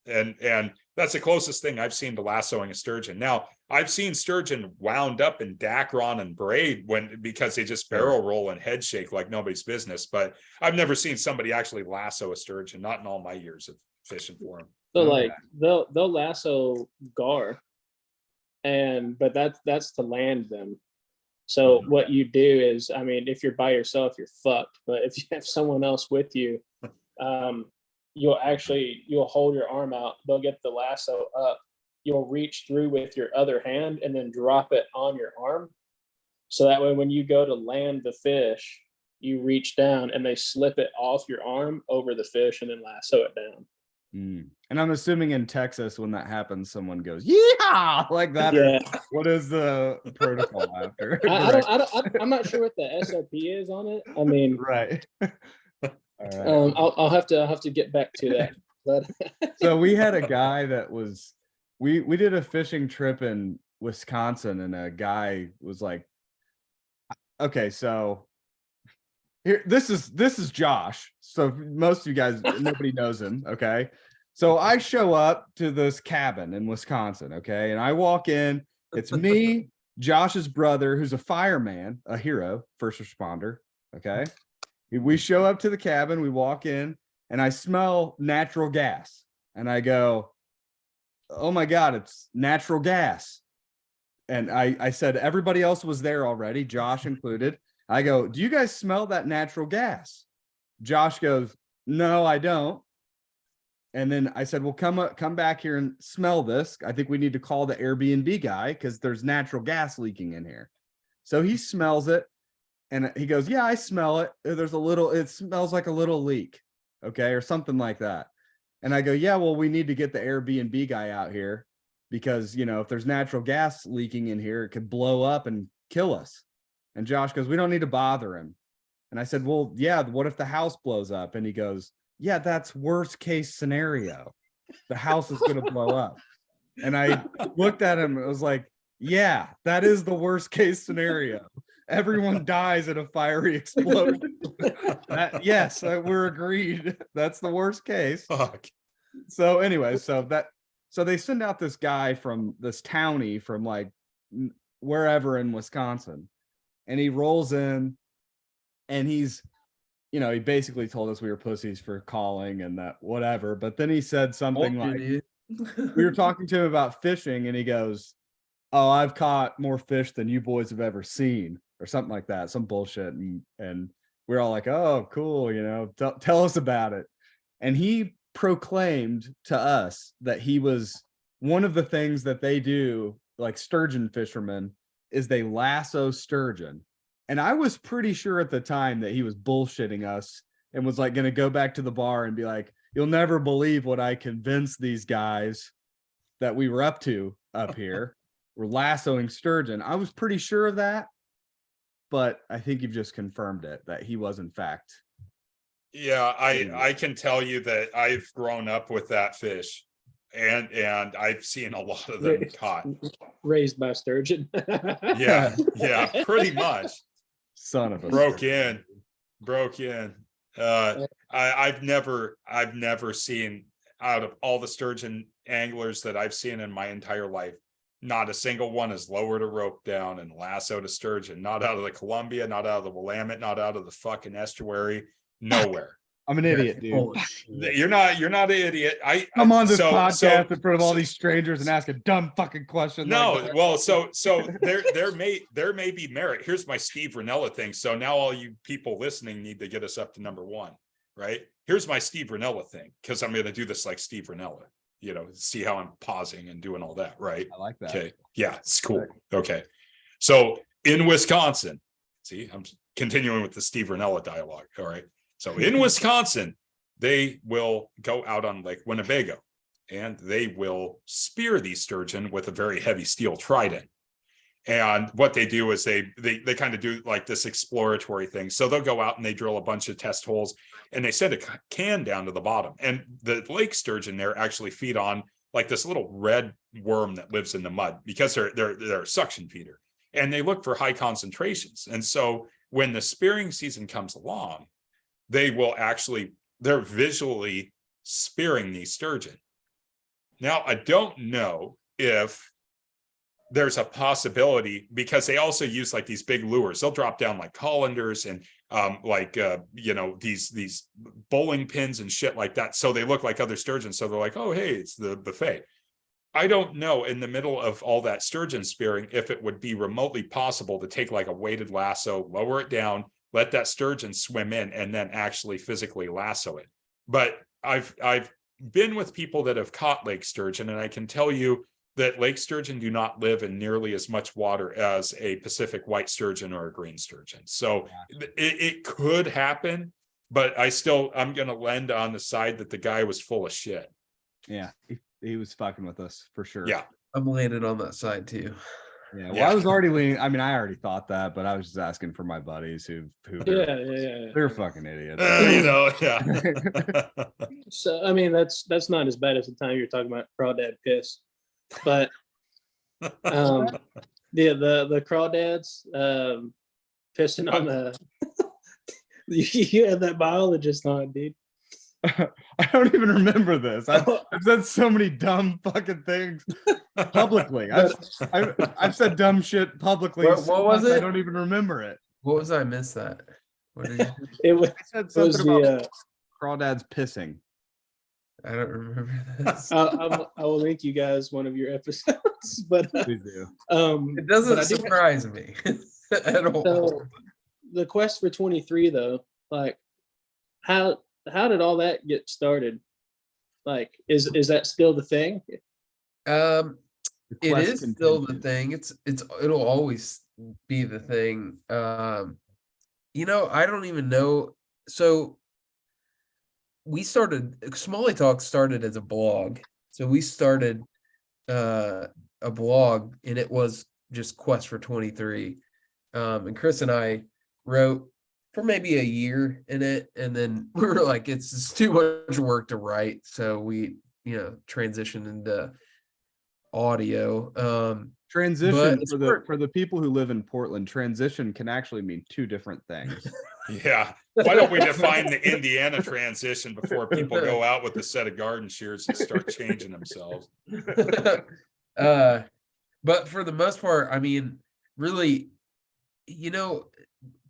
And that's the closest thing I've seen to lassoing a sturgeon. Now, I've seen sturgeon wound up in dacron and braid because they just barrel roll and head shake like nobody's business. But I've never seen somebody actually lasso a sturgeon, not in all my years of fishing for them. So they'll lasso gar, but that's to land them. So what you do is, if you're by yourself, you're fucked. But if you have someone else with you, you'll hold your arm out. They'll get the lasso up. You'll reach through with your other hand and then drop it on your arm. So that way, when you go to land the fish, you reach down and they slip it off your arm over the fish and then lasso it down. And I'm assuming in Texas, when that happens, someone goes, yeah, like that. Yeah. What is the protocol after? I'm not sure what the SOP is on it. Right. All right. I'll have to get back to that. But so we had a guy that was we did a fishing trip in Wisconsin, and a guy was like, okay, so here, this is Josh. So most of you guys, nobody knows him. Okay. So I show up to this cabin in Wisconsin. Okay. And I walk in, it's me, Josh's brother, who's a fireman, a hero, first responder. Okay. We show up to the cabin, we walk in, and I smell natural gas. And I go, oh my God, it's natural gas. And I said, everybody else was there already, Josh included. I go, do you guys smell that natural gas? Josh goes, no, I don't. And then I said, well, come back here and smell this. I think we need to call the Airbnb guy because there's natural gas leaking in here. So he smells it and he goes, yeah, I smell it. It smells like a little leak. Okay. Or something like that. And I go, yeah, well, we need to get the Airbnb guy out here because, if there's natural gas leaking in here, it could blow up and kill us. And Josh goes, we don't need to bother him. And I said, well, yeah, what if the house blows up? And he goes, yeah, that's worst case scenario. The house is going to blow up. And I looked at him and was like, yeah, that is the worst case scenario. Everyone dies in a fiery explosion. Yes, we're agreed. That's the worst case. Fuck. So anyway, so they send out this guy from this townie from like wherever in Wisconsin, and he rolls in, and he's, he basically told us we were pussies for calling and that whatever. But then he said something like, we were talking to him about fishing, and he goes, oh, I've caught more fish than you boys have ever seen, or something like that, some bullshit. And we're all like, oh, cool, tell us about it. And he proclaimed to us that he was one of the things that they do, like sturgeon fishermen, is they lasso sturgeon. And I was pretty sure at the time that he was bullshitting us and was like going to go back to the bar and be like, you'll never believe what I convinced these guys that we were up to up here. We're lassoing sturgeon. I was pretty sure of that, but I think you've just confirmed it, that he was in fact. Yeah, I can tell you that I've grown up with that fish, and I've seen a lot of them caught. Raised by sturgeon. Yeah, pretty much. Son of a broke in. I've never seen, out of all the sturgeon anglers that I've seen in my entire life, not a single one has lowered a rope down and lassoed a sturgeon. Not out of the Columbia, not out of the Willamette, not out of the fucking estuary. Nowhere. I'm an idiot, dude. You're not an idiot. I'm on this podcast in front of all these strangers and ask a dumb fucking question. No, like well, so there may be merit. Here's my Steve Ranella thing. So now all you people listening need to get us up to number one, right? Here's my Steve Ranella thing, because I'm going to do this like Steve Ranella. See how I'm pausing and doing all that, right? I like that. Okay, yeah, it's cool. Okay, so in Wisconsin, see, I'm continuing with the Steve Ranella dialogue. All right. So in Wisconsin, they will go out on Lake Winnebago and they will spear these sturgeon with a very heavy steel trident. And what they do is they kind of do like this exploratory thing. So they'll go out and they drill a bunch of test holes and they send a can down to the bottom. And the lake sturgeon there actually feed on like this little red worm that lives in the mud because they're a suction feeder. And they look for high concentrations. And so when the spearing season comes along, they're visually spearing these sturgeon. Now, I don't know if there's a possibility, because they also use like these big lures. They'll drop down like colanders and these bowling pins and shit like that. So they look like other sturgeon. So they're like, oh, hey, it's the buffet. I don't know in the middle of all that sturgeon spearing if it would be remotely possible to take like a weighted lasso, lower it down, let that sturgeon swim in, and then actually physically lasso it. But I've been with people that have caught lake sturgeon, and I can tell you that lake sturgeon do not live in nearly as much water as a Pacific white sturgeon or a green sturgeon. So it could happen, but I'm going to lend on the side that the guy was full of shit. Yeah, he was fucking with us for sure. Yeah. I'm landing on that side too. Yeah, well, I was already leaning. I mean, I already thought that, but I was just asking for my buddies who they're fucking idiots. So I mean, that's not as bad as the time you're talking about crawdad piss. But the crawdads pissing on the you had that biologist on, dude. I don't even remember this. I've said so many dumb fucking things publicly. I've said dumb shit publicly. What was it? I don't even remember it. What was I missed that? What did you It was, I said it was something about crawdads pissing. I don't remember this. I will link you guys one of your episodes, but Please do. It doesn't surprise me at all. So the quest for 23 though, like how did all that get started? Like is that still the thing? It is still the thing. It'll always be the thing. I don't even know. So Smallie Talk started as a blog. So we started a blog, and it was just Quest for 23. And Chris and I wrote for maybe a year in it, and then we were like, it's too much work to write. So we, transitioned into audio. Transition for the people who live in Portland, transition can actually mean two different things. Yeah. Why don't we define the Indiana transition before people go out with a set of garden shears and start changing themselves? But for the most part, I mean, really,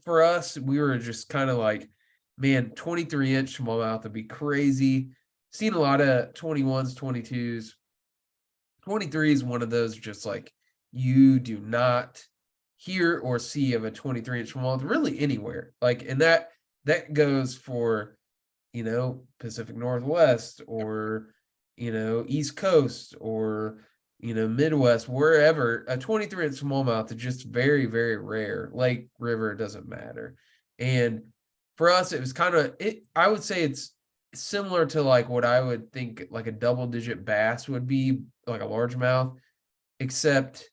for us, we were just kind of like, man, 23-inch smallmouth would be crazy. Seen a lot of 21s, 22s. 23 is one of those just like you do not hear or see of a 23-inch smallmouth really anywhere. Like, and that goes for, Pacific Northwest or, East Coast or, Midwest, wherever. A 23-inch smallmouth is just very, very rare. Lake, river, it doesn't matter. And for us, it was I would say it's similar to like what I would think like a double-digit bass would be, like a largemouth, except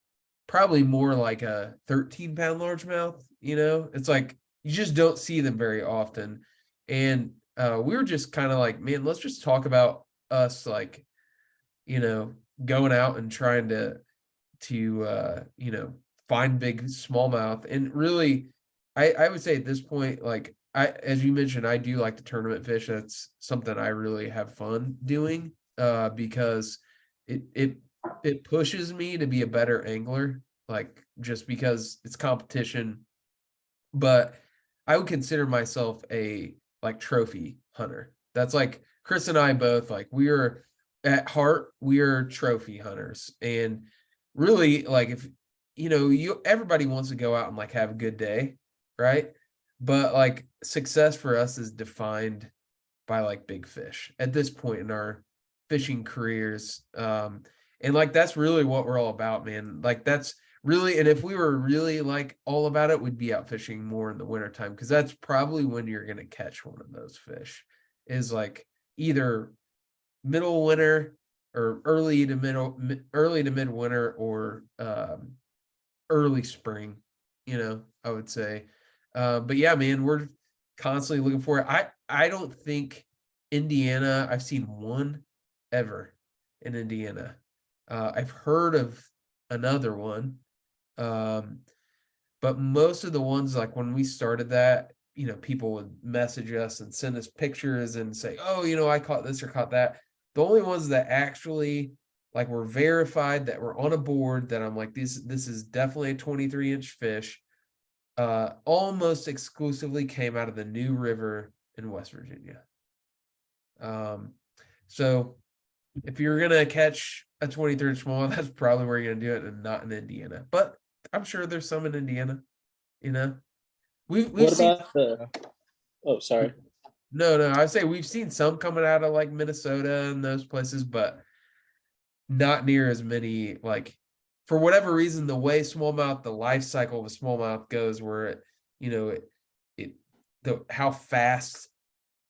probably more like a 13-pound largemouth. It's like you just don't see them very often. And we were just kind of like, man, let's just talk about us, like, going out and trying to find big smallmouth. And really, I would say at this point, like, as you mentioned, I do like the tournament fish. That's something I really have fun doing, because it pushes me to be a better angler, like, just because it's competition. But I would consider myself a like trophy hunter. That's like Chris and I both, like, at heart, we are trophy hunters. And really, like, if everybody wants to go out and like have a good day, right? But like success for us is defined by like big fish at this point in our fishing careers. And like that's really what we're all about, man. Like that's really, and if we were really like all about it, we'd be out fishing more in the wintertime, because that's probably when you're gonna catch one of those fish, is like either middle winter or early to midwinter, or early spring, I would say. But yeah, man, we're constantly looking for it. I don't think Indiana, I've seen one ever in Indiana. I've heard of another one. But most of the ones, like when we started that, people would message us and send us pictures and say, oh, I caught this or caught that. The only ones that actually like were verified, that were on a board, that I'm like, this is definitely a 23-inch fish, almost exclusively came out of the New River in West Virginia. So if you're gonna catch a 23-inch smallmouth, that's probably where you're gonna do it, and not in Indiana. But I'm sure there's some in Indiana. We've What seen. about the? Oh, sorry. No, I say we've seen some coming out of like Minnesota and those places, but not near as many. Like, for whatever reason, the way smallmouth, the life cycle of a smallmouth goes, where how fast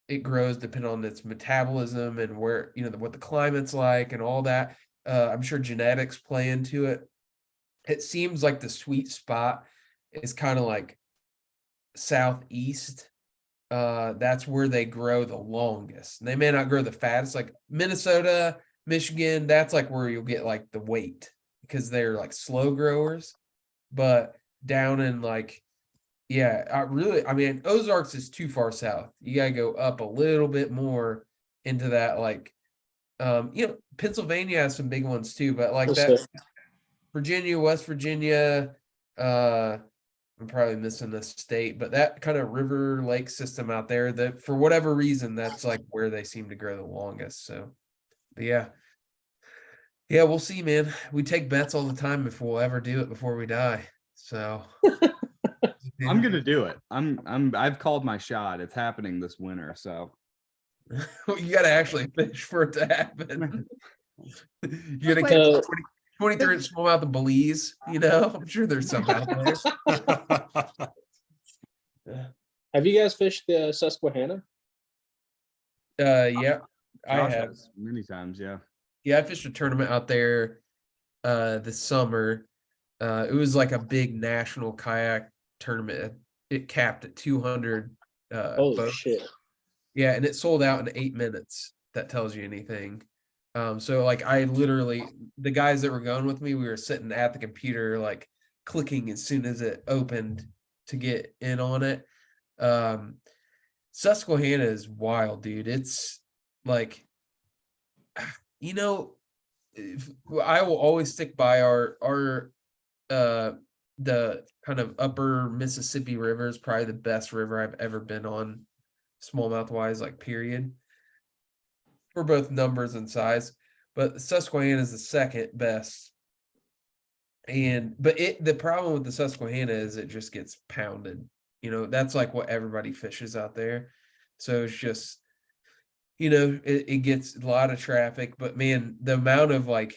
it grows depending on its metabolism and where, what the climate's like and all that. I'm sure genetics play into it. It seems like the sweet spot is kind of like southeast. That's where they grow the longest. And they may not grow the fattest. Like Minnesota, Michigan, that's like where you'll get like the weight because they're like slow growers. But down in like, yeah, I mean, Ozarks is too far south. You gotta go up a little bit more into that, like, Pennsylvania has some big ones too, but like that, Virginia, West Virginia, I'm probably missing a state, but that kind of river lake system out there, that for whatever reason, that's like where they seem to grow the longest. So, but yeah, we'll see, man. We take bets all the time if we'll ever do it before we die. So I'm gonna do it. I've called my shot. It's happening this winter. So you got to actually fish for it to happen. You're gonna catch 23-inch smallmouth of Belize. I'm sure there's some out there. Have you guys fished the Susquehanna? Yeah, I Josh have has many times. Yeah. Yeah, I fished a tournament out there this summer. It was like a big national kayak tournament. It capped at 200 Oh boats. shit. Yeah, and it sold out in 8 minutes. That tells you anything. So like I literally, the guys that were going with me, we were sitting at the computer like clicking as soon as it opened to get in on it. Susquehanna is wild, dude. It's like, I will always stick by our the kind of upper Mississippi River is probably the best river I've ever been on, smallmouth wise, like period, for both numbers and size. But Susquehanna is the second best. But the problem with the Susquehanna is it just gets pounded. That's like what everybody fishes out there. So it's just, it gets a lot of traffic, but man, the amount of like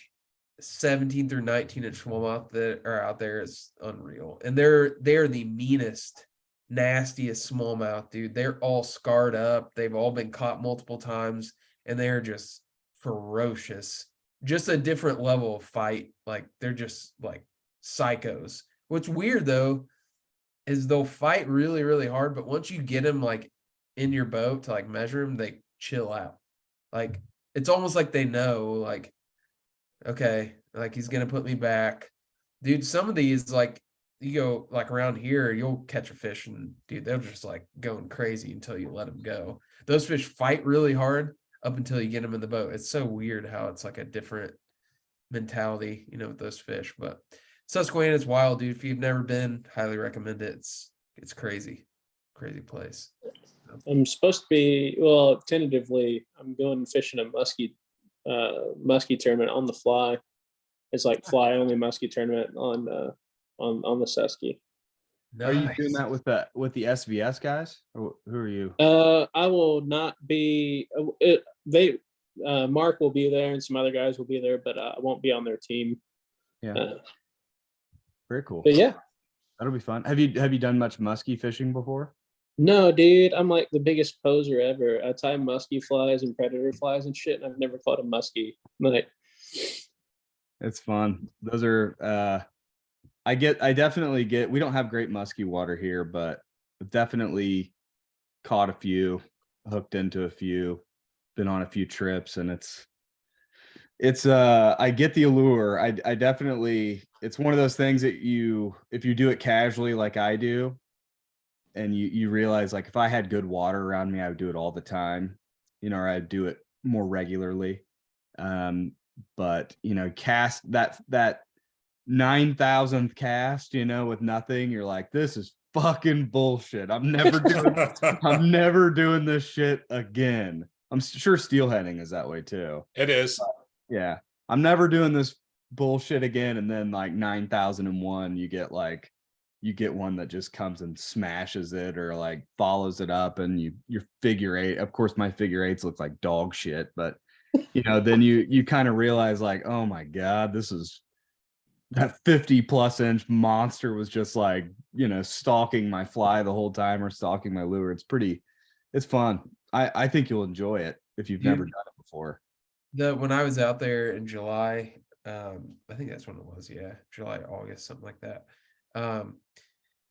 17 through 19-inch smallmouth that are out there is unreal. And they're the meanest, nastiest smallmouth, dude. They're all scarred up. They've all been caught multiple times, and they're just ferocious. Just a different level of fight. Like they're just like psychos. What's weird though is they'll fight really, really hard, but once you get them like in your boat to like measure them, they chill out. Like it's almost like they know, like, okay, like he's gonna put me back. Dude, some of these, like, you go like around here, you'll catch a fish and dude, they're just like going crazy until you let them go. Those fish fight really hard up until you get them in the boat. It's so weird how it's like a different mentality, with those fish. But Susquehanna is wild, dude. If you've never been, highly recommend it. It's crazy place. I'm supposed to be, well, tentatively, I'm going fishing a muskie tournament on the fly. It's like fly only muskie tournament on the Susky. Nice. Are you doing that with the SVS guys, or who are you? I will not be. Mark will be there and some other guys will be there, but I won't be on their team. Yeah. Very cool. But yeah, that'll be fun. Have you done much muskie fishing before? No, dude. I'm like the biggest poser ever. I tie muskie flies and predator flies and shit, and I've never caught a muskie. Like, it's fun. Those are. I definitely get. We don't have great muskie water here, but I've definitely caught a few, hooked into a few, been on a few trips, and it's I get the allure. I definitely, it's one of those things that if you do it casually like I do, and you realize, like, if I had good water around me, I would do it all the time, or I'd do it more regularly. But cast that 9,000th cast, with nothing, you're like, this is fucking bullshit. I'm never doing this shit again. I'm sure steelheading is that way too. It is. Yeah. I'm never doing this bullshit again. And then like 9,001, you get one that just comes and smashes it or like follows it up, and your figure eight. Of course, my figure eights look like dog shit, but then you kind of realize, like, oh my God, that 50+ inch monster was just like, stalking my fly the whole time, or stalking my lure. It's fun. I think you'll enjoy it if you've never done it before. When I was out there in July, I think that's when it was, July, August, something like that.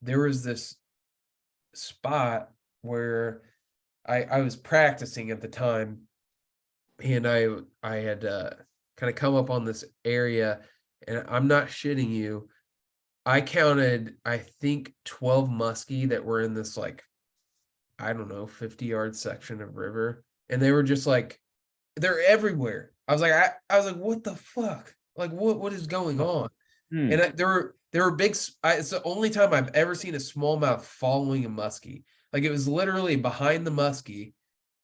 There was this spot where I was practicing at the time, and I had kind of come up on this area, and I'm not shitting you. I counted, I think, 12 muskie that were in this, like, I don't know, 50-yard section of river, and they were just like, they're everywhere. I was like, what the fuck? Like, what is going on? And there were big. It's the only time I've ever seen a smallmouth following a muskie. Like, it was literally behind the muskie,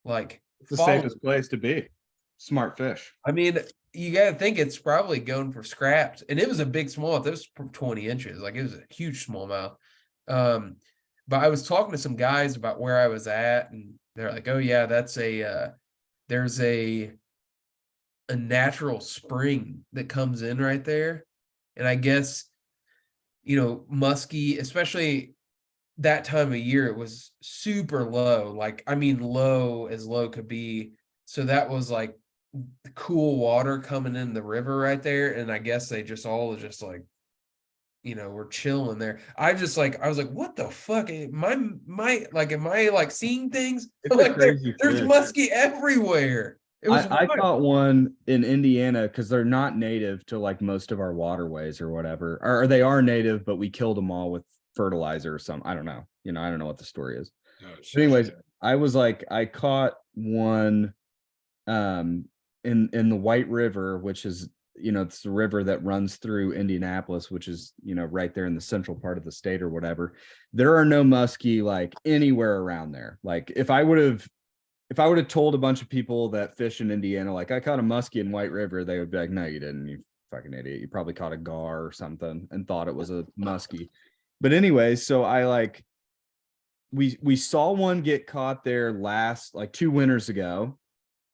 like It's the safest place to be. Smart fish. I mean, you got to think it's probably going for scraps, and it was a big smallmouth. It was 20 inches, like it was a huge smallmouth. But I was talking to some guys about where I was at, and they're like, "Oh yeah, that's there's a natural spring that comes in right there," and I guess muskie, especially that time of year, it was super low. Like, I mean, low as low could be. So that was like cool water coming in the river right there, and I guess they just all just like, we're chilling there. I was like, what the fuck? Am I like seeing things? It's like there's muskie everywhere. It was I caught one in Indiana because they're not native to like most of our waterways or whatever, or they are native, but we killed them all with fertilizer or something. I don't know. I don't know what the story is. But anyways, I caught one in the White River, which is, it's the river that runs through Indianapolis, which is, right there in the central part of the state or whatever. There are no muskie like anywhere around there. Like if I would have told a bunch of people that fish in Indiana, like I caught a muskie in White River, they would be like, no, you didn't, you fucking idiot. You probably caught a gar or something and thought it was a muskie. But anyway, so we saw one get caught there last, like 2 winters ago,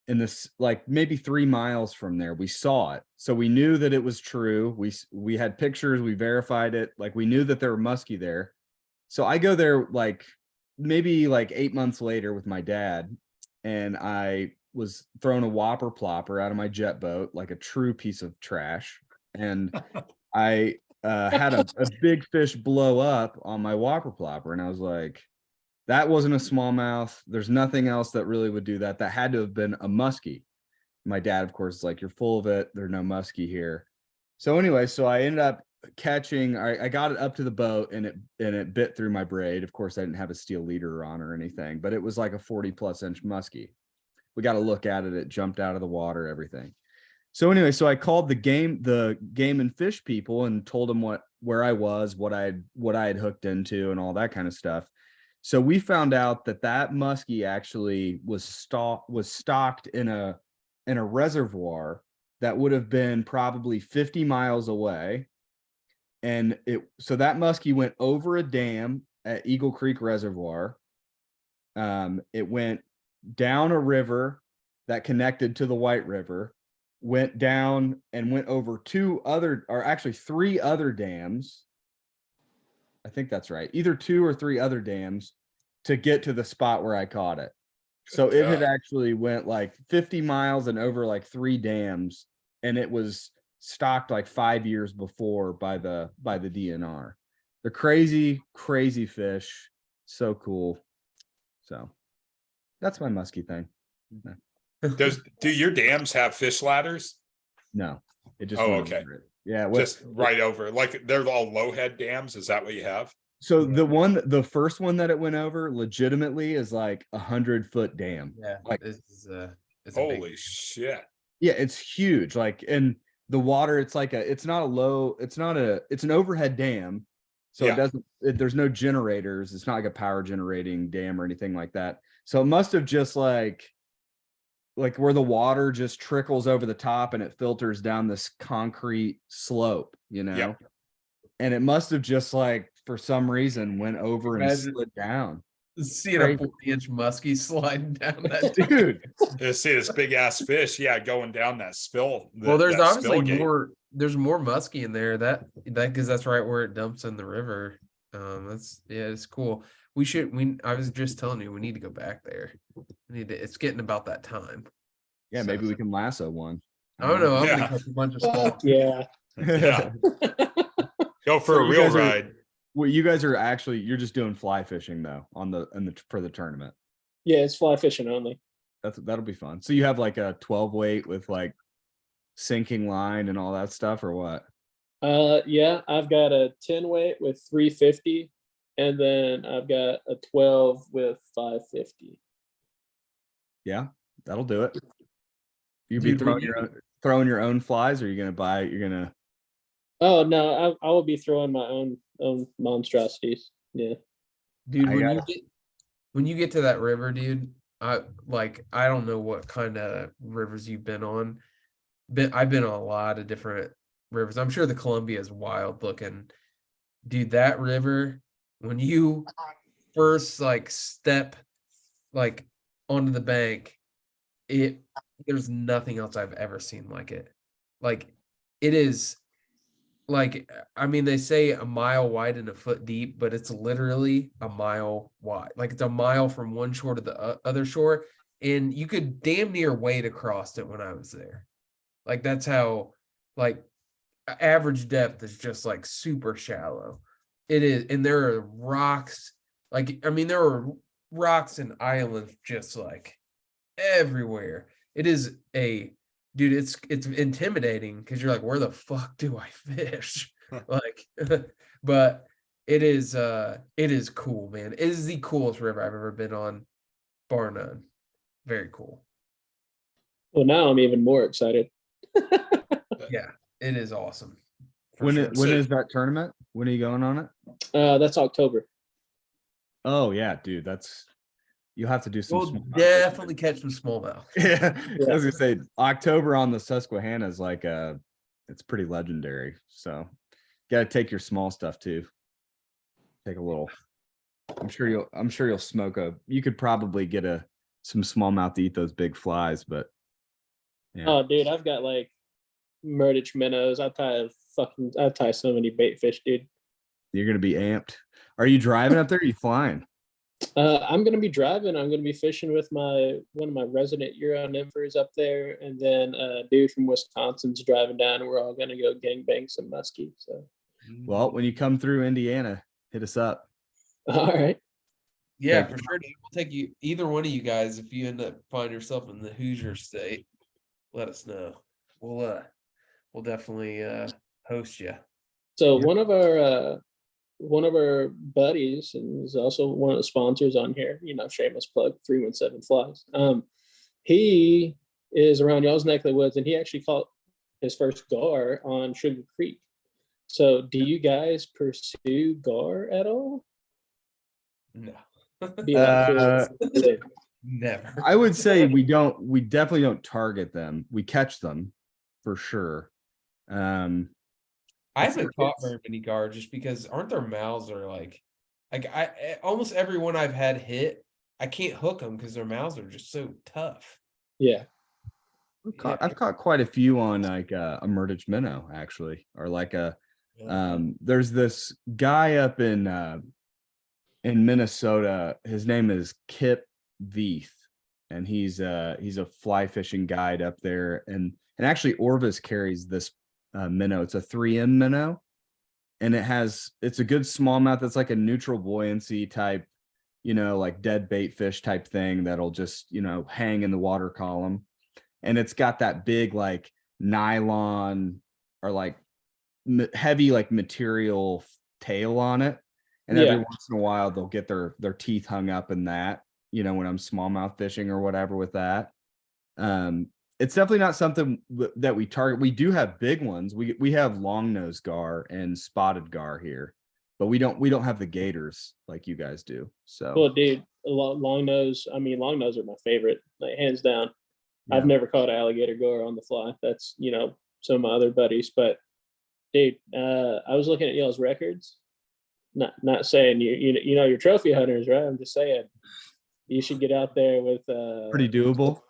in this, like maybe 3 miles from there. We saw it. So we knew that it was true. We had pictures, we verified it. Like we knew that there were muskie there. So I go there like maybe like 8 months later with my dad, and I was throwing a whopper plopper out of my jet boat, like a true piece of trash. And I had a big fish blow up on my whopper plopper. And I was like, that wasn't a smallmouth. There's nothing else that really would do that. That had to have been a muskie. My dad, of course, is like, you're full of it. There's no muskie here. So anyway, so I ended up catching, I got it up to the boat, and it bit through my braid. Of course, I didn't have a steel leader on or anything, but it was like a 40+ inch muskie. We got to look at it. It jumped out of the water, everything. So anyway, so I called the game and fish people and told them where I was, what I had hooked into, and all that kind of stuff. So we found out that muskie actually was stocked in a reservoir that would have been probably 50 miles away. And so that muskie went over a dam at Eagle Creek Reservoir. It went down a river that connected to the White River, went down and went over 3 other dams. I think that's right. Either 2 or 3 other dams to get to the spot where I caught it. So it had actually went like 50 miles and over like 3 dams, and it was stocked like 5 years before by the DNR. They're crazy fish. So cool. So that's my muskie thing. Do your dams have fish ladders? No, it just okay. Yeah, just right over, like they're all low head dams. Is that what you have? So the first one that it went over legitimately is like 100-foot dam. Yeah, like it's holy shit. Yeah, it's huge. Like, and the water, it's an overhead dam. So there's no generators. It's not like a power generating dam or anything like that. So it must have just like where the water just trickles over the top and it filters down this concrete slope, Yep. And it must have just like, for some reason, went over and slid down. Seeing a 40-inch muskie sliding down that dude. To see this big ass fish, going down that spill. Well, there's obviously more. There's more muskie in there. That because that's right where it dumps in the river. It's cool. I was just telling you, we need to go back there. It's getting about that time. Yeah, so maybe we can lasso one. I don't know. I'm gonna catch a bunch of small. Yeah. Go for a real ride. Well, you guys are you're just doing fly fishing though for the tournament. Yeah, it's fly fishing only. That'll be fun. So you have like a 12 weight with like sinking line and all that stuff, or what? Yeah, I've got a 10 weight with 350, and then I've got a 12 with 550. Yeah, that'll do it. You be Dude, throwing your own flies, or you're gonna. Oh no, I will be throwing my own monstrosities. Yeah. dude, I when you get to that river, dude, I don't know what kind of rivers you've been on. I've been on a lot of different rivers. I'm sure the Columbia is wild looking. Dude, that river, when you first like step like onto the bank, there's nothing else I've ever seen like it. Like it is like, I mean, they say a mile wide and a foot deep, but it's literally a mile wide. Like it's a mile from one shore to the other shore, and you could damn near wade across it when I was there. Like that's how, like, average depth is just like super shallow. It is, and there are rocks. Like, I mean, there are rocks and islands just like everywhere. It is dude, it's intimidating because you're like, where the fuck do I fish? Like, but it is cool, man. It is the coolest river I've ever been on, bar none. Very cool. Well, now I'm even more excited. Yeah, it is awesome. when is that tournament? When are you going on it? That's October. Oh yeah, dude, you'll have to do some. We'll definitely catch some smallmouth. Yeah, I was gonna say October on the Susquehanna is like it's pretty legendary. So, got to take your small stuff too. Take a little. I'm sure you'll smoke you could probably get some smallmouth to eat those big flies, but yeah. Oh, dude, I've got like Murdich minnows. I tie so many bait fish, dude. You're gonna be amped. Are you driving up there? Or are you flying? I'm gonna be driving. I'm gonna be fishing with one of my resident Euro nymphers up there, and then a dude from Wisconsin's driving down, and we're all gonna go gangbang some muskie. So, well, when you come through Indiana, hit us up. all right. Yeah, for sure, dude. We'll take you, either one of you guys, if you end up find yourself in the Hoosier state, let us know. We'll definitely host you. So one of our buddies, and he's also one of the sponsors on here, shameless plug, 317 Flies. He is around y'all's neck of the woods, and he actually caught his first gar on Sugar Creek. So do you guys pursue gar at all? No. Never. I would say we definitely don't target them. We catch them for sure. I haven't caught very many gar just because aren't their mouths are like I almost everyone I've had hit, I can't hook them because their mouths are just so tough. Yeah. I've caught quite a few on like a Murdich minnow actually, or like there's this guy up in Minnesota. His name is Kip Veith, and he's a fly fishing guide up there, and actually Orvis carries this minnow. It's a 3M minnow, and it's a good smallmouth. It's like a neutral buoyancy type, like dead bait fish type thing that'll just hang in the water column, and it's got that big like nylon or like heavy like material tail on it, and every once in a while they'll get their teeth hung up in that, when I'm smallmouth fishing or whatever with that. It's definitely not something that we target. We do have big ones. We have long nose gar and spotted gar here, but we don't have the gators like you guys do. So, well, dude, long nose. I mean, long nose are my favorite, like hands down. Yeah. I've never caught alligator gar on the fly. That's some of my other buddies, but dude, I was looking at y'all's records. Not saying you're trophy hunters, right? I'm just saying you should get out there with pretty doable.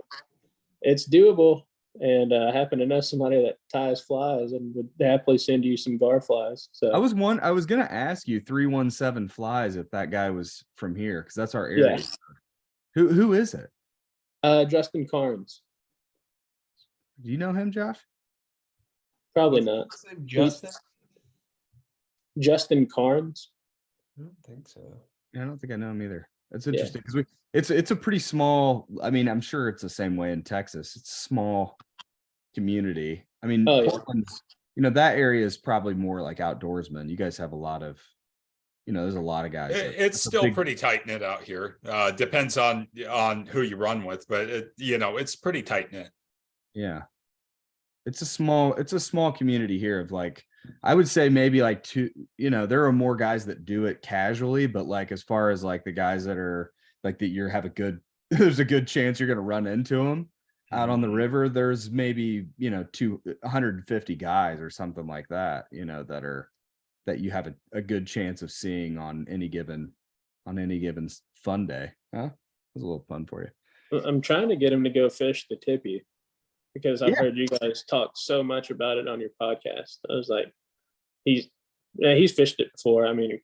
It's doable, and I happen to know somebody that ties flies and would happily send you some gar flies. So I was gonna ask you 317 Flies if that guy was from here, because that's our area. Yeah. Who is it? Justin Carnes. Do you know him, Josh? Probably not. What's his name? Justin? Justin Carnes. I don't think so. Yeah, I don't think I know him either. That's interesting because it's a pretty small. I mean, I'm sure it's the same way in Texas. It's a small community. I mean, Portland's, that area is probably more like outdoorsmen. You guys have a lot of, there's a lot of guys. It's still pretty tight knit out here. Depends on who you run with, but it's pretty tight knit. Yeah. It's a small community here of like, I would say maybe like two, there are more guys that do it casually, but like, as far as like the guys that are like that there's a good chance you're going to run into them out on the river. There's maybe, 250 guys or something like that, that you have a good chance of seeing on any given fun day. Huh? It was a little fun for you. I'm trying to get him to go fish the tippy, because I've heard you guys talk so much about it on your podcast. I was like, he's fished it before. I mean,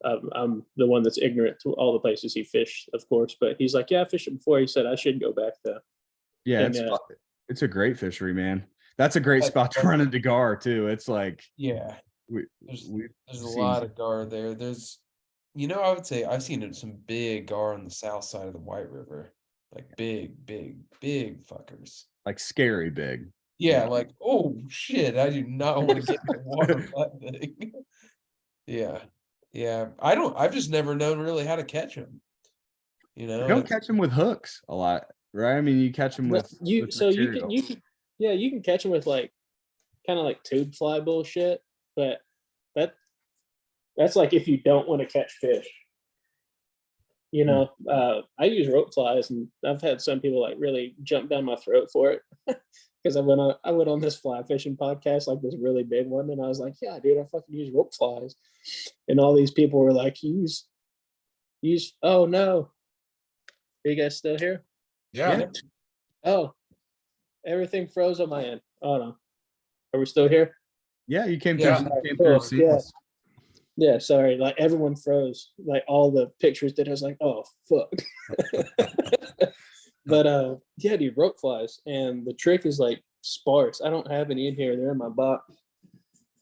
I'm the one that's ignorant to all the places he fished, of course, but he's like, yeah, I fished it before. He said I should go back though. Yeah, it's a great fishery, man. That's a great spot to run into gar too. It's like, there's a lot of gar there. There's, I would say I've seen some big gar on the south side of the White River, like big fuckers. Like scary big. Yeah, like, oh shit, I do not want to get in the water that big. Yeah. I've just never known really how to catch them. You don't catch them with hooks a lot, right? I mean, you catch them with you can catch them with like kind of like tube fly bullshit, but that's like if you don't want to catch fish. I use rope flies, and I've had some people like really jump down my throat for it because I went on this fly fishing podcast, like this really big one, and I was like, yeah, dude, I fucking use rope flies, and all these people were like, use. Oh no, are you guys still here? Yeah. Oh, everything froze on my end. Oh no, are we still here? Yeah, you came through. Yeah, sorry. Like everyone froze. Like all the pictures did. I was like, oh fuck. But yeah, dude, rope flies. And the trick is like sparse. I don't have any in here. They're in my box.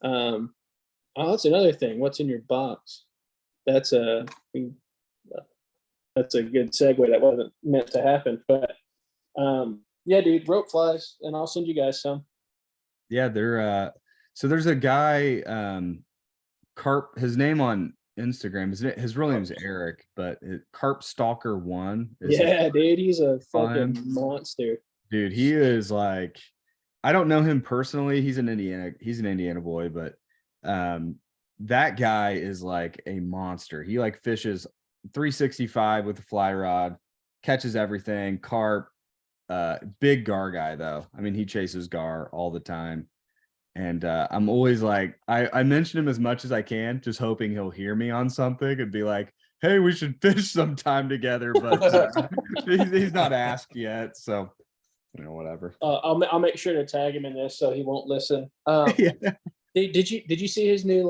That's another thing. What's in your box? That's a good segue. That wasn't meant to happen. But yeah, dude, rope flies, and I'll send you guys some. Yeah, they're so there's a guy, Carp, his name on Instagram, his real name is Eric, but Carp Stalker 1. Yeah, dude, he's a fucking monster. Dude, he is like, I don't know him personally. He's an Indiana boy, but that guy is like a monster. He like fishes 365 with a fly rod, catches everything. Carp, big gar guy though. I mean, he chases gar all the time. And I'm always like, I mention him as much as I can, just hoping he'll hear me on something and be like, hey, we should fish sometime together. But he's not asked yet. So, whatever. I'll make sure to tag him in this so he won't listen. Yeah. Did you see his new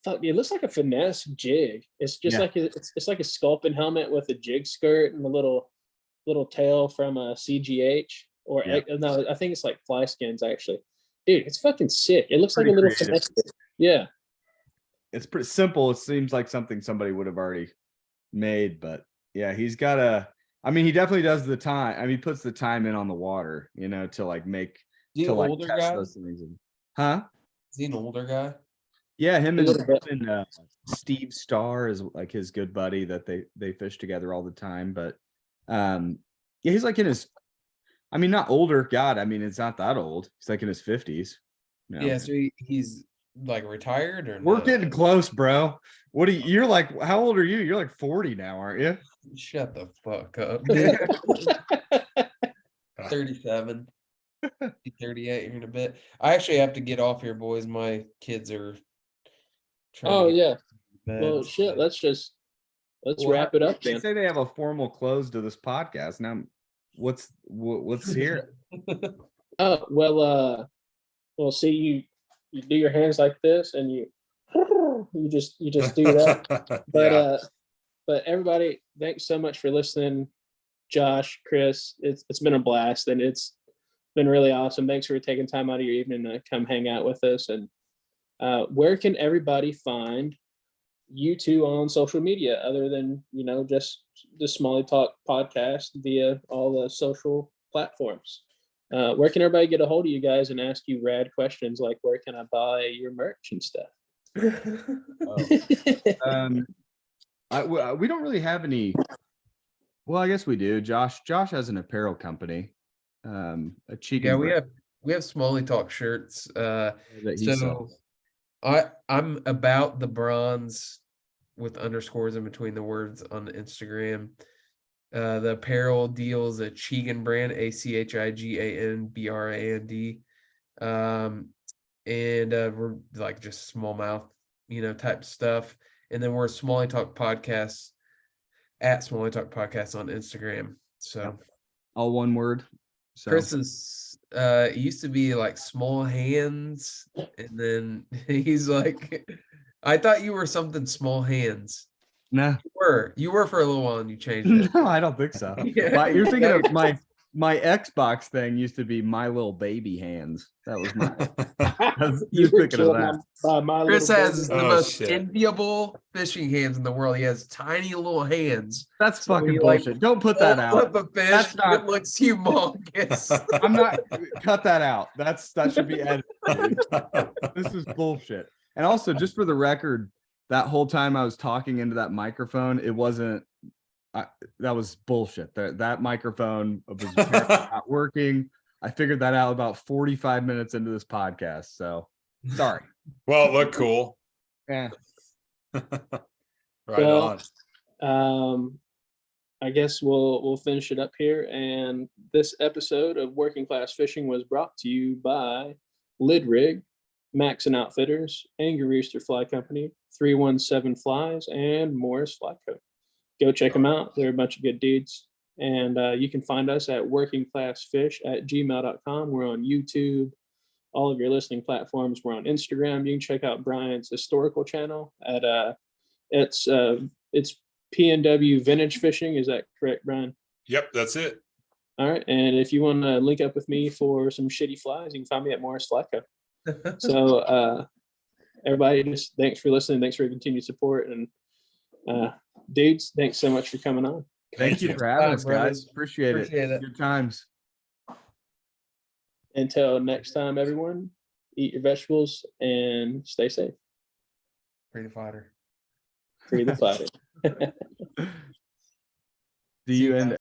fuck, it looks like a finesse jig. It's just like it's like a sculpin helmet with a jig skirt and a little tail from a CGH. Or no, I think it's like fly skins actually. Dude, it's fucking sick. It looks like a little finesse. Yeah. It's pretty simple. It seems like something somebody would have already made, but yeah, he's got he definitely does the time. I mean, he puts the time in on the water, to like make to like older test guy? those things. Huh? Is he an older guy? Yeah, him and Steve Starr is like his good buddy that they fish together all the time. But yeah, he's like in his, I mean, not older. God, I mean, it's not that old. He's like in his 50s. Yeah, so he's like retired or we're getting close, bro. You're like, how old are you? You're like 40 now, aren't you? Shut the fuck up. 37. 38 here in a bit. I actually have to get off here, boys. My kids are trying to well, shit, let's wrap it up then. They say they have a formal close to this podcast. Now what's here? Oh, well, see, you do your hands like this and you just do that. But everybody, thanks so much for listening. Josh, Chris, it's been a blast, and it's been really awesome. Thanks for taking time out of your evening to come hang out with us. And where can everybody find you two on social media other than, just the Smallie Talk podcast via all the social platforms. Where can everybody get a hold of you guys and ask you rad questions like where can I buy your merch and stuff? We don't really have any. Well, I guess we do. Josh has an apparel company. A cheek. Yeah, we have Smallie Talk shirts. that he sells. I'm about the bronze with underscores in between the words on Instagram. The apparel deals a Chigan brand, ACHIGANBRAND. And we're like just smallmouth, type stuff. And then we're Smallie Talk Podcast at Smallie Talk Podcast on Instagram. So all one word. So. Chris is it used to be like small hands, and then he's like, I thought you were something small hands. No, you were for a little while and you changed it. No, I don't think so. Yeah. But you're thinking of my Xbox thing used to be my little baby hands. That was my. You're thinking of that. Chris has the most enviable fishing hands in the world. He has tiny little hands. That's fucking bullshit. Don't put that out. Flip a fish, it looks humongous. I'm not. Cut that out. That should be edited. This is bullshit. And also, just for the record, that whole time I was talking into that microphone, it wasn't. That was bullshit. That microphone was not working. I figured that out about 45 minutes into this podcast. So sorry. Well, it looked cool. Yeah. Right on. I guess we'll finish it up here. And this episode of Working Class Fishing was brought to you by Lid Rig, Max and Outfitters, Angry Rooster Fly Company, 317 Flies, and Morris Fly Co. Go check them out. They're a bunch of good dudes. And you can find us at workingclassfish@gmail.com. We're on YouTube, all of your listening platforms. We're on Instagram. You can check out Brian's historical channel at it's PNW Vintage Fishing. Is that correct, Brian? Yep, that's it. All right. And if you want to link up with me for some shitty flies, you can find me at Morris Fly Co. So everybody, just thanks for listening. Thanks for your continued support. And dudes, thanks so much for coming on. Thank you for having us, brothers. guys. Appreciate it. Good times. Until next time, everyone, eat your vegetables and stay safe. Free the fighter. Free the fighter. Do you end